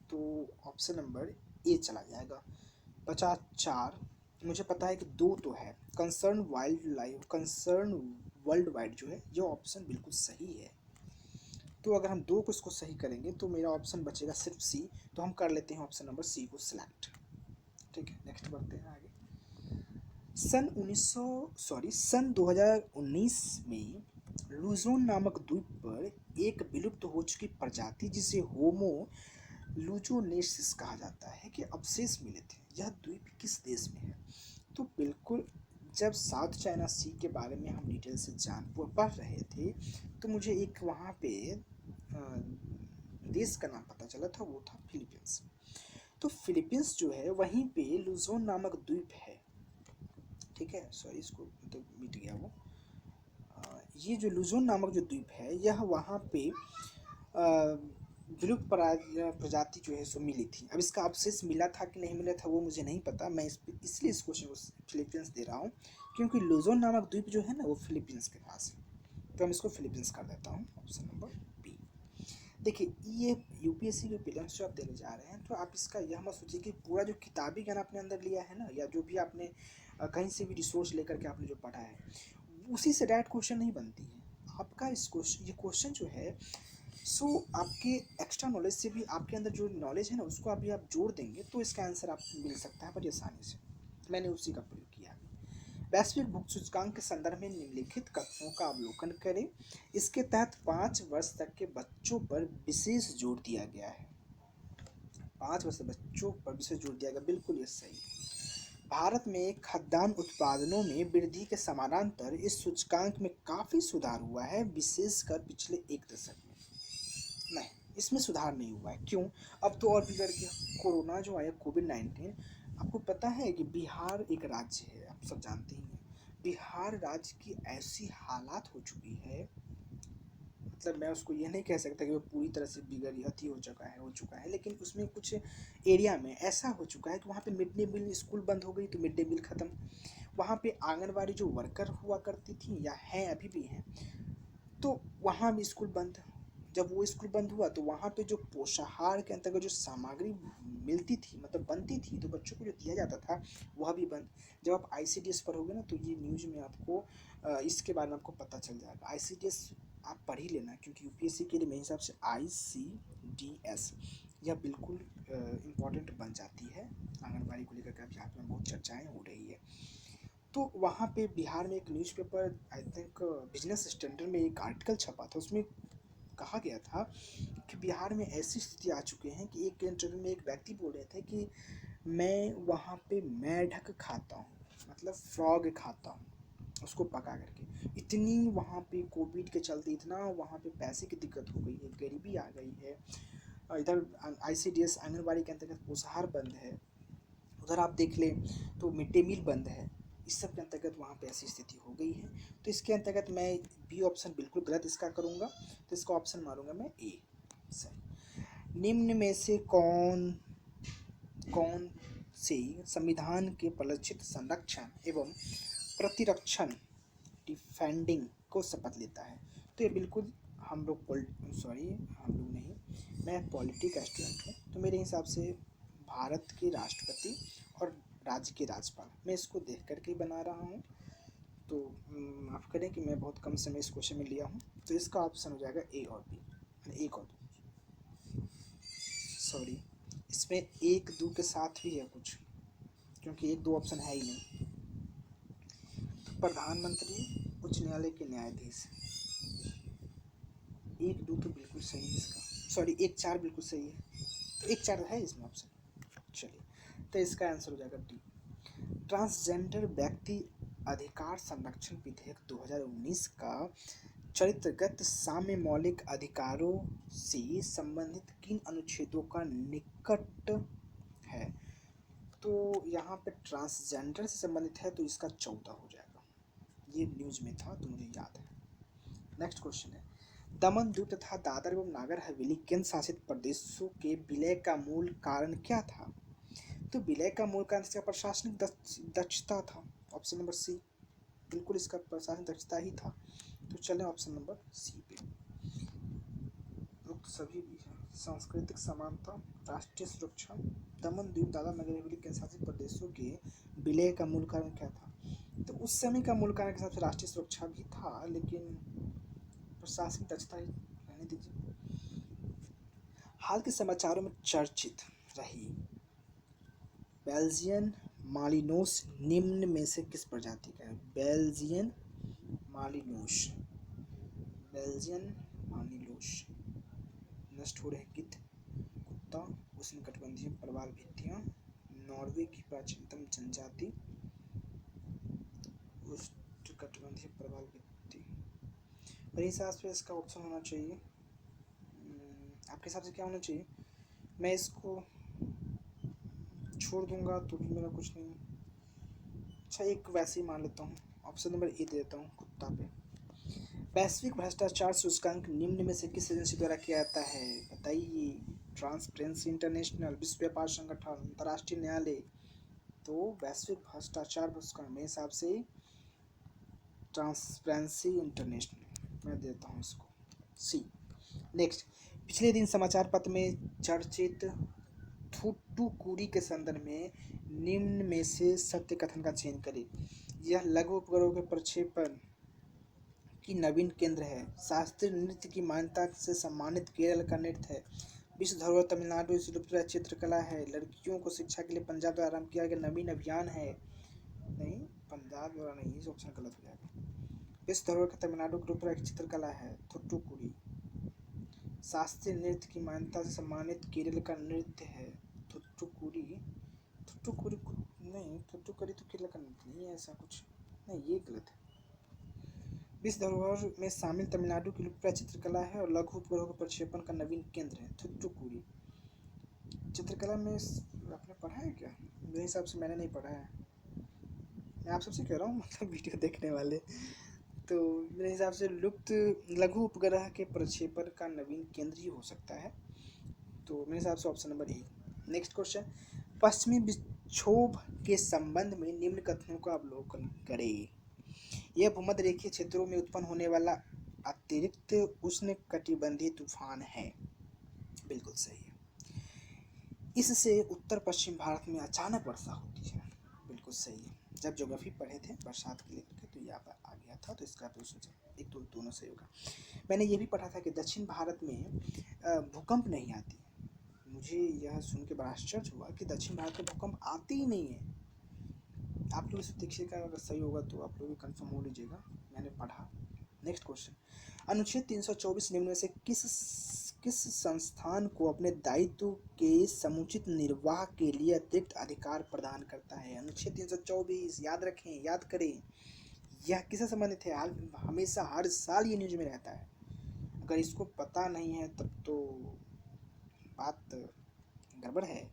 S1: तो ऑप्शन नंबर ए चला जाएगा। 54, मुझे पता है कि 2 तो है, कंसर्न वर्ल्ड वाइड जो है ये ऑप्शन बिल्कुल सही है। तो अगर हम 2 को इसको सही करेंगे तो मेरा ऑप्शन बचेगा सिर्फ सी, तो हम कर लेते हैं ऑप्शन नंबर सी को सिलेक्ट। ठीक है, नेक्स्ट बढ़ते हैं आगे। सन 2019 में लुजोन नामक द्वीप पर एक विलुप्त हो चुकी प्रजाति जिसे होमो लुजोनेसिस कहा जाता है के अवशेष मिले थे। यह द्वीप किस देश में है? तो बिल्कुल, जब साउथ चाइना सी के बारे में हम डिटेल से पढ़ रहे थे तो मुझे एक वहाँ पे देश का नाम पता चला था, वो था फिलीपींस। तो फिलीपींस जो है वहीं पे लुजोन नामक द्वीप है। ठीक है, सॉरी इसको तो मिट गया वो। ये जो लुजोन नामक जो द्वीप है यह वहाँ पे विलुप्त प्रजाति जो है सो मिली थी। अब इसका अवशेष मिला था कि नहीं मिला था वो मुझे नहीं पता। मैं इसलिए इस क्वेश्चन को फिलीपींस दे रहा हूँ क्योंकि लुजोन नामक द्वीप जो है ना वो फिलीपींस के पास है, तो हम इसको फिलीपींस कर देता हूँ, ऑप्शन नंबर बी। देखिए, ये यूपीएससी के प्रीलिम्स जो आप देने जा रहे हैं तो आप इसका यह मत सोचिए कि पूरा जो किताबी ज्ञान आपने अंदर लिया है ना, या जो भी आपने कहीं से भी रिसोर्स लेकर के आपने जो पढ़ा है उसी से डायरेक्ट क्वेश्चन नहीं बनती है। आपका ये क्वेश्चन जो है सो आपके एक्स्ट्रा नॉलेज से भी, आपके अंदर जो नॉलेज है ना उसको अभी आप जोड़ देंगे तो इसका आंसर आपको मिल सकता है बड़ी आसानी से। मैंने उसी का प्रयोग किया। वैश्विक भूख सूचकांक के संदर्भ में निम्नलिखित कथनों का अवलोकन करें। इसके तहत 5 वर्ष तक के बच्चों पर विशेष जोर दिया गया है। 5 वर्ष बच्चों पर विशेष जोर दिया गया, बिल्कुल ये सही। भारत में खाद्यान्न उत्पादनों में वृद्धि के समानांतर इस सूचकांक में काफी सुधार हुआ है, विशेषकर पिछले 1 दशक में। नहीं, इसमें सुधार नहीं हुआ है। क्यों? अब तो और बिगड़ गया। कोरोना जो आया, कोविड-19, आपको पता है कि बिहार एक राज्य है, आप सब जानते ही हैं। बिहार राज्य की ऐसी हालात हो चुकी है, मतलब मैं उसको ये नहीं कह सकता कि वो पूरी तरह से बिगड़ी अति हो चुका है, लेकिन उसमें कुछ एरिया में ऐसा हो चुका है कि वहाँ पे मिड डे मील, स्कूल बंद हो गई तो मिड डे मील ख़त्म। वहाँ पे आंगनवाड़ी जो वर्कर हुआ करती थी या हैं, अभी भी हैं, तो वहाँ भी स्कूल बंद। जब वो स्कूल बंद हुआ तो वहाँ पे जो पोषाहार के अंतर्गत जो सामग्री मिलती थी, मतलब बनती थी, तो बच्चों को जो दिया जाता था वह भी बंद। जब आप ICDS पढ़ोगे ना तो ये न्यूज़ में आपको इसके बारे में आपको पता चल जाएगा। ICDS आप पढ़ ही लेना, क्योंकि यूपीएससी के लिए मेरे हिसाब से ICDS यह बिल्कुल इम्पॉर्टेंट बन जाती है। आंगनबाड़ी को लेकर के अभी यहाँ पर बहुत चर्चाएँ हो रही है। तो वहाँ पे बिहार में एक newspaper, I think business standard में एक आर्टिकल छपा था, उसमें कहा गया था कि बिहार में ऐसी स्थिति आ चुके हैं कि एक इंटरव्यू में एक व्यक्ति बोल रहे थे कि मैं वहाँ पे मेंढक खाता हूँ, मतलब फ्रॉग खाता हूँ उसको पका करके। इतनी वहाँ पे कोविड के चलते इतना वहाँ पे पैसे की दिक्कत हो गई है, गरीबी आ गई है। इधर ICDS आंगनबाड़ी के अंतर्गत पोषाहार बंद है, उधर आप देख लें तो मिड डे मील बंद है। इस सब के अंतर्गत वहाँ पे ऐसी स्थिति हो गई है। तो इसके अंतर्गत मैं बी ऑप्शन बिल्कुल गलत इसका करूँगा, तो इसका ऑप्शन मारूंगा मैं ए सही। निम्न में से कौन कौन से संविधान के प्रलक्षित संरक्षण एवं प्रतिरक्षण, डिफेंडिंग को शपथ लेता है? तो ये बिल्कुल हम लोग हम लोग नहीं, मैं पॉलिटी का स्टूडेंट हूँ, तो मेरे हिसाब से भारत के राष्ट्रपति और राज्य के राज्यपाल, मैं इसको देख करके ही बना रहा हूँ। तो माफ़ करें कि मैं बहुत कम समय इस क्वेश्चन में लिया हूँ, तो इसका ऑप्शन हो जाएगा ए और बी, एक और सॉरी, इसमें 1-2 के साथ भी है कुछ, क्योंकि 1-2 ऑप्शन है ही नहीं। तो प्रधानमंत्री, उच्च न्यायालय के न्यायाधीश, 1-2 तो बिल्कुल सही है इसका, सॉरी 1-4 बिल्कुल सही है, तो 1-4 है इसमें ऑप्शन। चलिए, तो इसका आंसर हो जाएगा डी। ट्रांसजेंडर व्यक्ति अधिकार संरक्षण विधेयक 2019 का चरित्रगत साम्य मौलिक अधिकारों से संबंधित किन अनुच्छेदों का निकट है? तो यहाँ पे ट्रांसजेंडर से संबंधित है तो इसका 14 हो जाएगा, ये न्यूज़ में था तो मुझे याद है। नेक्स्ट क्वेश्चन है, दमन द्वीप तथा दादर एवं नागर हवेली केंद्र शासित प्रदेशों के विलय का मूल कारण क्या था? तो विलय का मूल कारण इसका प्रशासनिक दक्षता था, ऑप्शन नंबर सी, बिल्कुल इसका प्रशासनिक दक्षता ही था। तो चलें ऑप्शन नंबर सी पे। उक्त सभी भी हैं, सांस्कृतिक समानता, राष्ट्रीय सुरक्षा, दमन द्वीप दादर नगर हवेली केंद्र शासित प्रदेशों के विलय का मूल कारण क्या था? तो उस समय का मूल कारण के हिसाब से राष्ट्रीय सुरक्षा भी था, लेकिन प्रशासनिक दक्षता ही रहने दीजिए। हाल के समाचारों में चर्चित रही बेल्जियन मालिनोस निम्न में से किस प्रजाति का है? बेल्जियन मालिनोस बेल्जियन मानिलोश, नष्ट हो रहे गिद्ध, कुत्ता, उष्णकटिबंधीय प्रवाल भित्तियाँ, नॉर्वे की प्राचीनतम जनजाति, उष्णकटिबंधीय प्रवाल भित्ति। मेरे हिसाब से इसका ऑप्शन होना चाहिए, आपके हिसाब से क्या होना चाहिए? मैं इसको छोड़ दूंगा तो भी मेरा कुछ नहीं। अच्छा, एक वैसे ही मान लेता हूँ, ऑप्शन नंबर ए दे देता हूँ, कुत्ता पे। वैश्विक भ्रष्टाचार सूचकांक निम्न में से किस एजेंसी द्वारा किया जाता है? बताइए। ट्रांसपेरेंसी इंटरनेशनल, विश्व व्यापार संगठन, अंतर्राष्ट्रीय न्यायालय। तो वैश्विक भ्रष्टाचार सूचकांक मेरे हिसाब से ट्रांसपेरेंसी इंटरनेशनल, मैं देता हूँ इसको सी। नेक्स्ट, पिछले दिन समाचार पत्र में चर्चित थूथुकुडी के संदर्भ में निम्न में से सत्य कथन का चयन करें। यह लघु उपग्रहों के प्रक्षेपण की नवीन केंद्र है। शास्त्रीय नृत्य की मान्यता से सम्मानित केरल का नृत्य है। विश्व धरोहर तमिलनाडु से लुप्त चित्रकला है। लड़कियों को शिक्षा के लिए पंजाब द्वारा आरंभ किया गया नवीन अभियान है। नहीं, पंजाब द्वारा नहीं, इस ऑप्शन गलत हो जाएगा। विश्व धरोहर का तमिलनाडु की लुप्त चित्रकला है थूथुकुडी। शास्त्रीय नृत्य की मान्यता से सम्मानित केरल का नृत्य है थूथुकुडी। थूथुकुडी नहीं, थूथुकुडी तो केरल का नृत्य नहीं है, ऐसा कुछ नहीं, ये गलत है। विश्व धरोहर में शामिल तमिलनाडु की लुप्त चित्रकला है और लघु उपग्रहों के प्रक्षेपण का नवीन केंद्र है थूथुकुडी। चित्रकला में आपने पढ़ा है क्या? मेरे हिसाब से मैंने नहीं पढ़ा है, मैं आप सबसे कह रहा हूँ, मतलब वीडियो देखने वाले। तो मेरे हिसाब से लुप्त लघु उपग्रह के प्रक्षेपण का नवीन केंद्र ही हो सकता है, तो मेरे हिसाब से option number A. Next question, पश्चिमी विक्षोभ के संबंध में निम्न कथनों का अवलोकन करें। यह भूमध्य रेखीय क्षेत्रों में उत्पन्न होने वाला अतिरिक्त उष्णकटिबंधीय तूफान है। बिल्कुल सही है। इससे उत्तर पश्चिम भारत में अचानक वर्षा होती है। बिल्कुल सही है। जब ज्योग्राफी पढ़े थे बरसात के लेकर के, तो यहाँ पर आ गया था, तो इसका एक तो दोनों सही होगा। मैंने ये भी पढ़ा था कि दक्षिण भारत में भूकंप नहीं आती। मुझे यह सुन के बड़ा आश्चर्य हुआ कि दक्षिण भारत में भूकंप आते ही नहीं है। आप लोग इसे देखिएगा, अगर सही होगा तो आप लोग भी कंफर्म हो लीजिएगा, मैंने पढ़ा। नेक्स्ट क्वेश्चन, अनुच्छेद 324 निम्न में से किस संस्थान को अपने दायित्व के समुचित निर्वाह के लिए अतिरिक्त अधिकार प्रदान करता है? अनुच्छेद 324 याद रखें, याद करें। यह किससे संबंधित है? हमेशा हर साल ये न्यूज में रहता है। अगर इसको पता नहीं है तब तो बात गड़बड़ है।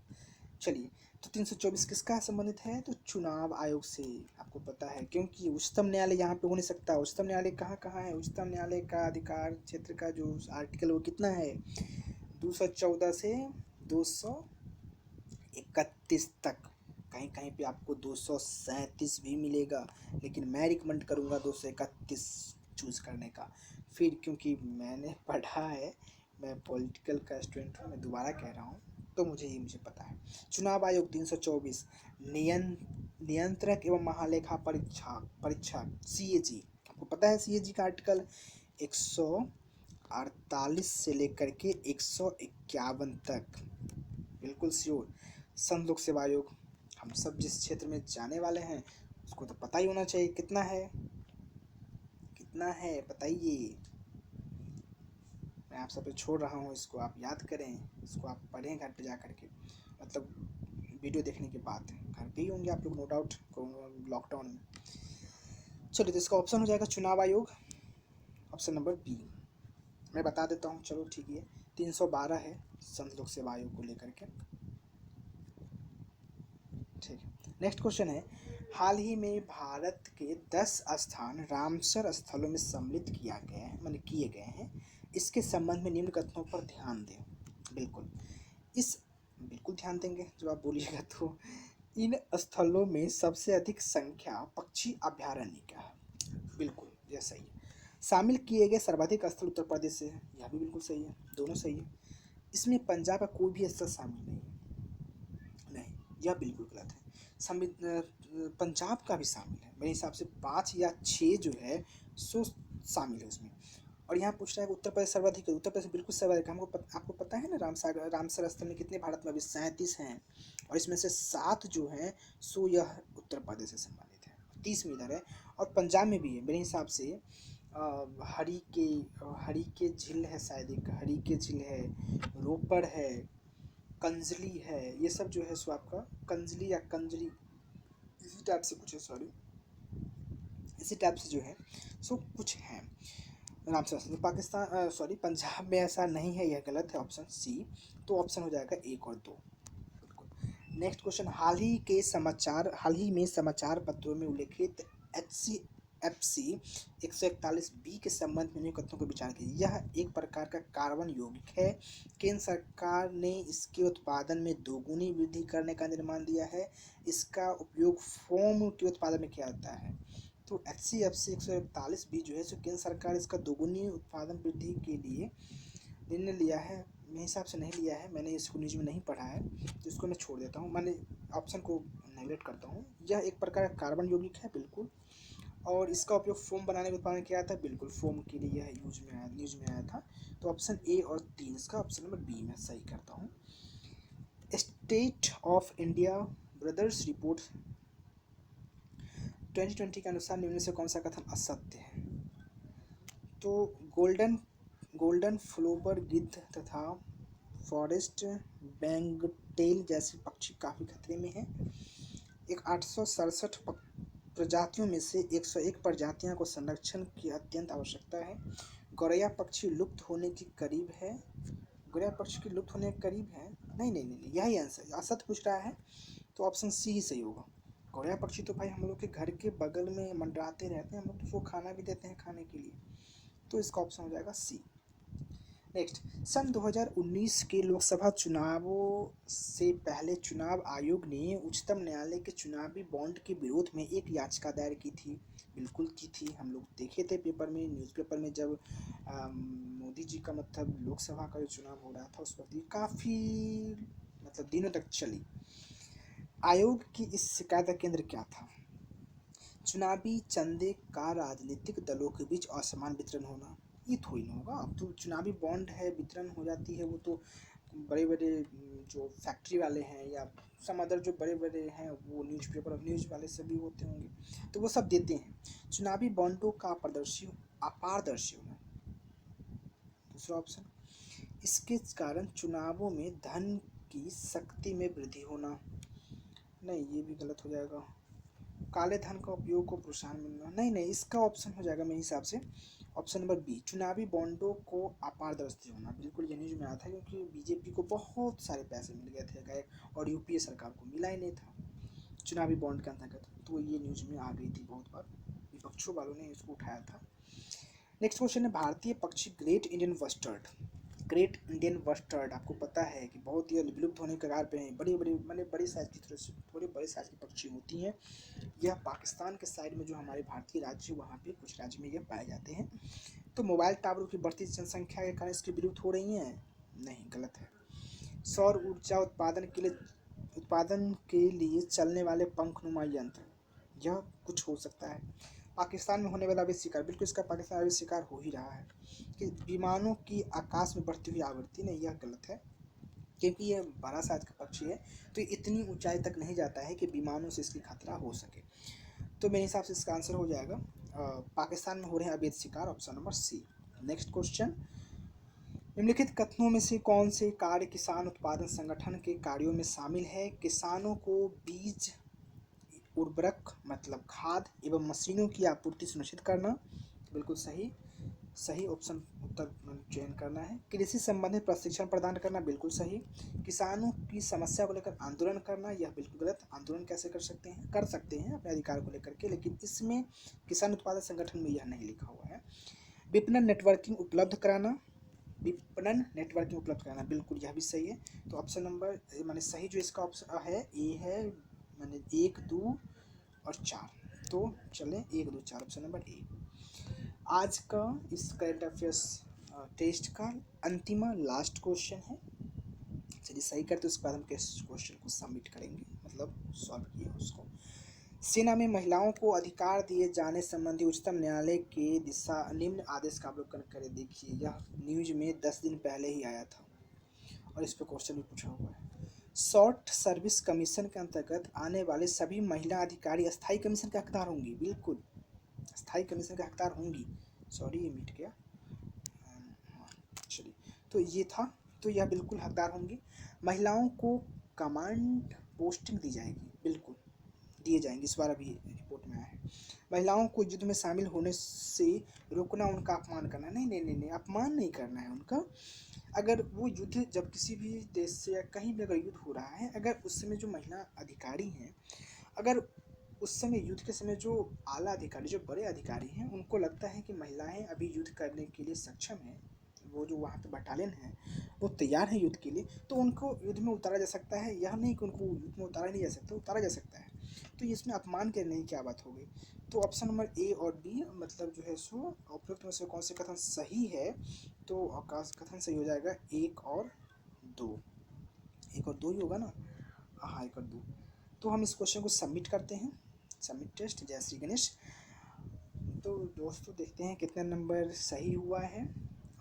S1: चलिए, तो 324 किसका संबंधित है? तो चुनाव आयोग से। आपको पता है, क्योंकि उच्चतम न्यायालय यहाँ पे हो नहीं सकता। उच्चतम न्यायालय कहाँ है? उच्चतम न्यायालय का अधिकार क्षेत्र का जो आर्टिकल वो कितना है? 214 से 231 तक। कहीं कहीं पे आपको 237 भी मिलेगा, लेकिन मैं रिकमेंड करूँगा 231 चूज़ करने का। फिर क्योंकि मैंने पढ़ा है, मैं पॉलिटिकल का स्टूडेंट हूँ, मैं दोबारा कह रहा हूँ, तो मुझे पता है। चुनाव आयोग 324 नियंत्रक एवं महालेखा परीक्षक CAG। आपको पता है CAG का आर्टिकल 148 से लेकर के 151 तक। बिल्कुल श्योर। संघ लोक सेवा आयोग, हम सब जिस क्षेत्र में जाने वाले हैं उसको तो पता ही होना चाहिए। कितना है बताइए। मैं आप सब पे छोड़ रहा हूँ, इसको आप याद करें, इसको आप पढ़ें घर पे जा करके, मतलब वीडियो देखने के बाद। घर पे ही होंगे आप लोग नो डाउट लॉकडाउन में। चलिए, तो इसका ऑप्शन हो जाएगा चुनाव आयोग, ऑप्शन नंबर बी। मैं बता देता हूँ, चलो ठीक है। 312 है संघ लोक सेवा आयोग को लेकर के। ठीक है। नेक्स्ट क्वेश्चन है, हाल ही में भारत के 10 स्थान रामसर स्थलों में सम्मिलित किए गए हैं। इसके संबंध में निम्न कथनों पर ध्यान दें। बिल्कुल ध्यान देंगे जब आप बोलिएगा। तो इन स्थलों में सबसे अधिक संख्या पक्षी अभ्यारण्य का है। बिल्कुल, यह सही है। शामिल किए गए सर्वाधिक स्थल उत्तर प्रदेश से है, यह भी बिल्कुल सही है, दोनों सही है। इसमें पंजाब का कोई भी स्थल शामिल नहीं, यह बिल्कुल गलत है। पंजाब का भी शामिल है, मेरे हिसाब से 5 या 6 जो है सो शामिल है उसमें। और यहाँ पूछ रहा है कि उत्तर प्रदेश सर्वाधिक है। उत्तर प्रदेश बिल्कुल सर्वाधिक। आपको पता है ना, रामसर स्थल में कितने भारत में? अभी 37 हैं, और इसमें से 7 जो हैं सो यह उत्तर प्रदेश से संबंधित है, 30 में इधर है, और पंजाब में भी है। मेरे हिसाब से हरी के झील है, शायद एक हरी के झील है, रोपड़ है, कंजली है, ये सब जो है सो आपका कंजली या कंजरी इसी टाइप से कुछ है, सॉरी इसी टाइप से जो है सो कुछ है नाम से। तो पाकिस्तान सॉरी पंजाब में ऐसा नहीं है, यह गलत है, ऑप्शन सी। तो ऑप्शन हो जाएगा 1 और 2। नेक्स्ट क्वेश्चन, हाल ही में समाचार पत्रों में उल्लेखित HCFC 141B के संबंध में निम्न कथनों को विचार कीजिए। यह एक प्रकार का कार्बन यौगिक है। केंद्र सरकार ने इसके उत्पादन में दोगुनी वृद्धि करने का निर्माण दिया है। इसका उपयोग फोम के उत्पादन में किया जाता है। तो HCFC 141B जो है सो केंद्र सरकार इसका दोगुनी उत्पादन वृद्धि के लिए निर्णय लिया है। मेरे हिसाब से नहीं लिया है, मैंने इसको न्यूज में नहीं पढ़ा है, तो इसको मैं छोड़ देता हूँ, मैंने ऑप्शन को नेगलेक्ट करता हूँ। यह एक प्रकार का कार्बन यौगिक है, बिल्कुल। और इसका उपयोग फोम बनाने के उत्पादन किया था, बिल्कुल फोम के लिए यह न्यूज में आया था। तो ऑप्शन ए और 3, इसका ऑप्शन नंबर बी मैं सही करता हूँ। State of India brothers report 2020 के अनुसार निम्न से कौन सा कथन असत्य है? तो गोल्डन फ्लोबर गिद्ध तथा फॉरेस्ट बैंगटेल जैसे पक्षी काफ़ी खतरे में हैं। एक 867 प्रजातियों में से 101 प्रजातियों को संरक्षण की अत्यंत आवश्यकता है। गौरैया पक्षी लुप्त होने के करीब है। गौरैया पक्षी की लुप्त होने के करीब है? नहीं, यही आंसर असत्य पूछ रहा है, तो ऑप्शन सी ही सही होगा। गौरैया पक्षी तो भाई हम लोग के घर के बगल में मंडराते रहते हैं, हम लोग तो उसको खाना भी देते हैं खाने के लिए, तो इसका ऑप्शन हो जाएगा सी। नेक्स्ट, सन 2019 के लोकसभा चुनावों से पहले चुनाव आयोग ने उच्चतम न्यायालय के चुनावी बॉन्ड के विरोध में एक याचिका दायर की थी। बिल्कुल की थी, हम लोग देखे थे पेपर में, न्यूज़पेपर में, जब मोदी जी का मतलब लोकसभा का जो चुनाव हो रहा था उस वक्त काफ़ी मतलब दिनों तक चली। आयोग की इस शिकायत का केंद्र क्या था? चुनावी चंदे का राजनीतिक दलों के बीच असमान वितरण होना। ये थोड़ी ना होगा, अब तो चुनावी बॉन्ड है, वितरण हो जाती है, वो तो बड़े बड़े जो फैक्ट्री वाले हैं या सम अदर जो बड़े बड़े हैं, वो न्यूज़ वाले सभी होते होंगे, तो वो सब देते हैं। चुनावी बॉन्डों का अपारदर्शी होना, दूसरा ऑप्शन। इसके कारण चुनावों में धन की शक्ति में वृद्धि होना, नहीं ये भी गलत हो जाएगा। काले धन का उपयोग को प्रोत्साहन मिलना, नहीं, इसका ऑप्शन हो जाएगा मेरे हिसाब से ऑप्शन नंबर बी, चुनावी बॉन्डों को अपारदर्शी होना। बिल्कुल ये न्यूज में आया था, क्योंकि बीजेपी को बहुत सारे पैसे मिल गए थे और यूपीए सरकार को मिला ही नहीं था चुनावी बॉन्ड के अंतर्गत, तो ये न्यूज में आ गई थी बहुत बार, विपक्षों वालों ने इसको उठाया था। नेक्स्ट क्वेश्चन है, भारतीय पक्षी ग्रेट इंडियन बस्टर्ड आपको पता है कि बहुत ही विलुप्त होने के कगार पे हैं। बड़ी साइज की, थोड़ी बड़े साइज की पक्षी होती हैं। यह पाकिस्तान के साइड में जो हमारे भारतीय राज्य, वहाँ पे कुछ राज्य में यह पाए जाते हैं। तो मोबाइल टावरों की बढ़ती जनसंख्या के कारण इसकी विलुप्त हो रही हैं? नहीं, गलत है। सौर ऊर्जा उत्पादन के लिए चलने वाले पंखनुमा यंत्र, यह कुछ हो सकता है। पाकिस्तान में होने वाला अवैध शिकार, बिल्कुल इसका पाकिस्तान अवैध शिकार हो ही रहा है। कि विमानों की आकाश में बढ़ती हुई आवृत्ति, नहीं यह गलत है, क्योंकि यह बड़ा साइज का पक्षी है, तो इतनी ऊंचाई तक नहीं जाता है कि विमानों से इसकी खतरा हो सके। तो मेरे हिसाब से इसका आंसर हो जाएगा पाकिस्तान में हो रहे हैं अवैध शिकार, option number C. Next question, निम्नलिखित कथनों में से कौन से कार्य किसान उत्पादन संगठन के कार्यों में शामिल है? किसानों को बीज, उर्वरक मतलब खाद एवं मशीनों की आपूर्ति सुनिश्चित करना, बिल्कुल सही ऑप्शन उत्तर चयन करना है। कृषि संबंधित प्रशिक्षण प्रदान करना, बिल्कुल सही। किसानों की समस्या को लेकर आंदोलन करना, यह बिल्कुल गलत। आंदोलन कैसे कर सकते हैं अपने अधिकार को लेकर के, लेकिन इसमें किसान उत्पादक संगठन में यह नहीं लिखा हुआ है। विपणन नेटवर्किंग उपलब्ध कराना, बिल्कुल यह भी सही है। तो ऑप्शन नंबर माने सही जो इसका ऑप्शन है ए है, माने 1, 2 और 4, तो चलें 1, 2, 4 ऑप्शन नंबर ए। आज का इस करंट अफेयर्स टेस्ट का अंतिम लास्ट क्वेश्चन है। चलिए सही करते उसके बाद हम क्वेश्चन को सबमिट करेंगे, मतलब सॉल्व किए उसको। सेना में महिलाओं को अधिकार दिए जाने संबंधी उच्चतम न्यायालय के दिशा निम्न आदेश का अवलोकन करें। देखिए यह न्यूज में 10 दिन पहले ही आया था और इस पर क्वेश्चन भी पूछा हुआ है। शॉर्ट सर्विस कमीशन के अंतर्गत आने वाले सभी महिला अधिकारी स्थायी कमीशन के हकदार होंगी, बिल्कुल स्थायी कमीशन के हकदार होंगी। सॉरी ये मिट गया। हाँ, चलिए, तो ये था। तो यह बिल्कुल हकदार होंगी। महिलाओं को कमांड पोस्टिंग दी जाएगी, बिल्कुल दिए जाएंगे, इस बार अभी रिपोर्ट में आया है। महिलाओं को युद्ध में शामिल होने से रोकना, उनका अपमान करना, नहीं नहीं नहीं नहीं, अपमान नहीं करना है उनका। अगर वो युद्ध, जब किसी भी देश से या कहीं भी अगर युद्ध हो रहा है, अगर उस समय जो महिला अधिकारी हैं, अगर उस समय युद्ध के समय जो आला अधिकारी, जो बड़े अधिकारी हैं, उनको लगता है कि महिलाएं अभी युद्ध करने के लिए सक्षम हैं, वो जो वहाँ पे बटालियन है वो तैयार है युद्ध के लिए, तो उनको युद्ध में उतारा जा सकता है। यह नहीं कि उनको युद्ध में उतारा नहीं जा सकता, उतारा जा सकता है। तो इसमें अपमान करने की क्या बात हो गई। तो ऑप्शन नंबर ए और बी मतलब जो है सो उपयुक्त में से कौन से कथन सही है। तो कथन सही हो जाएगा एक और दो। एक और दो ही होगा ना, हाँ एक और दो। तो हम इस क्वेश्चन को सबमिट करते हैं, सबमिट टेस्ट। जय श्री गणेश। तो दोस्तों देखते हैं कितने नंबर सही हुआ है।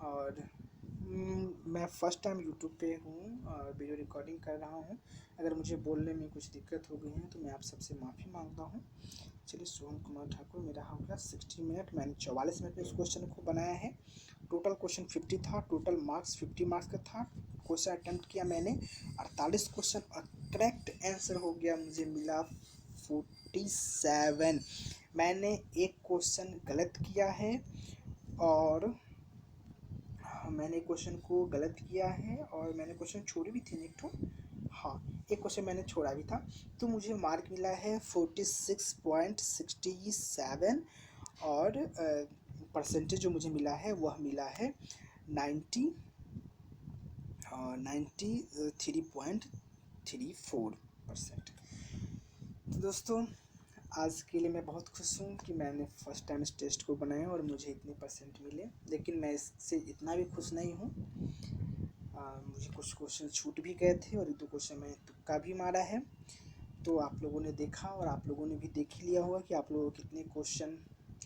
S1: और मैं फ़र्स्ट टाइम यूट्यूब पे हूँ और वीडियो रिकॉर्डिंग कर रहा हूँ। अगर मुझे बोलने में कुछ दिक्कत हो गई है तो मैं आप सबसे माफ़ी मांगता हूँ। चलिए, सोहन कुमार ठाकुर, मेरा हो गया 60 मिनट। मैंने 44 मिनट में उस क्वेश्चन को बनाया है। टोटल क्वेश्चन 50 था, टोटल मार्क्स 50 मार्क्स का था। क्वेश्चन अटैम्प्ट किया मैंने 48 क्वेश्चन और करेक्ट आंसर हो गया, मुझे मिला 47। मैंने एक क्वेश्चन गलत किया है और मैंने क्वेश्चन को गलत किया है और मैंने क्वेश्चन छोड़ी भी थी एक तो, हाँ एक क्वेश्चन मैंने छोड़ा भी था। तो मुझे मार्क मिला है 46.67 और परसेंटेज जो मुझे मिला है वह मिला है 93.34%। तो दोस्तों आज के लिए मैं बहुत खुश हूँ कि मैंने फ़र्स्ट टाइम इस टेस्ट को बनाया और मुझे इतने परसेंट मिले। लेकिन मैं इससे इतना भी खुश नहीं हूँ, मुझे कुछ क्वेश्चन छूट भी गए थे और एक दो क्वेश्चन मैंने तुक्का भी मारा है। तो आप लोगों ने देखा और आप लोगों ने भी देख ही लिया होगा कि आप लोगों के कितने क्वेश्चन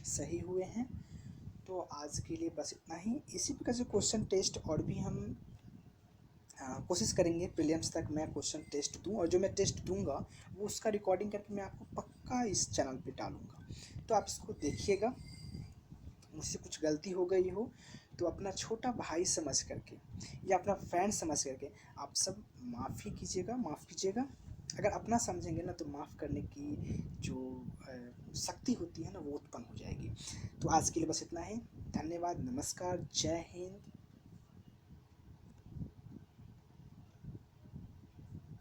S1: सही हुए हैं। तो आज के लिए बस इतना ही। इसी प्रकार से क्वेश्चन टेस्ट और भी हम कोशिश करेंगे प्रीलिम्स तक मैं क्वेश्चन टेस्ट दूं, और जो मैं टेस्ट दूंगा वो उसका रिकॉर्डिंग करके मैं आपको पक्का इस चैनल पे डालूंगा। तो आप इसको देखिएगा। मुझसे कुछ गलती हो गई हो तो अपना छोटा भाई समझ करके या अपना फ्रेंड समझ करके आप सब माफ़ी कीजिएगा, माफ़ कीजिएगा। अगर अपना समझेंगे ना तो माफ़ करने की जो शक्ति होती है ना वो उत्पन्न हो जाएगी। तो आज के लिए बस इतना ही। धन्यवाद, नमस्कार, जय हिंद।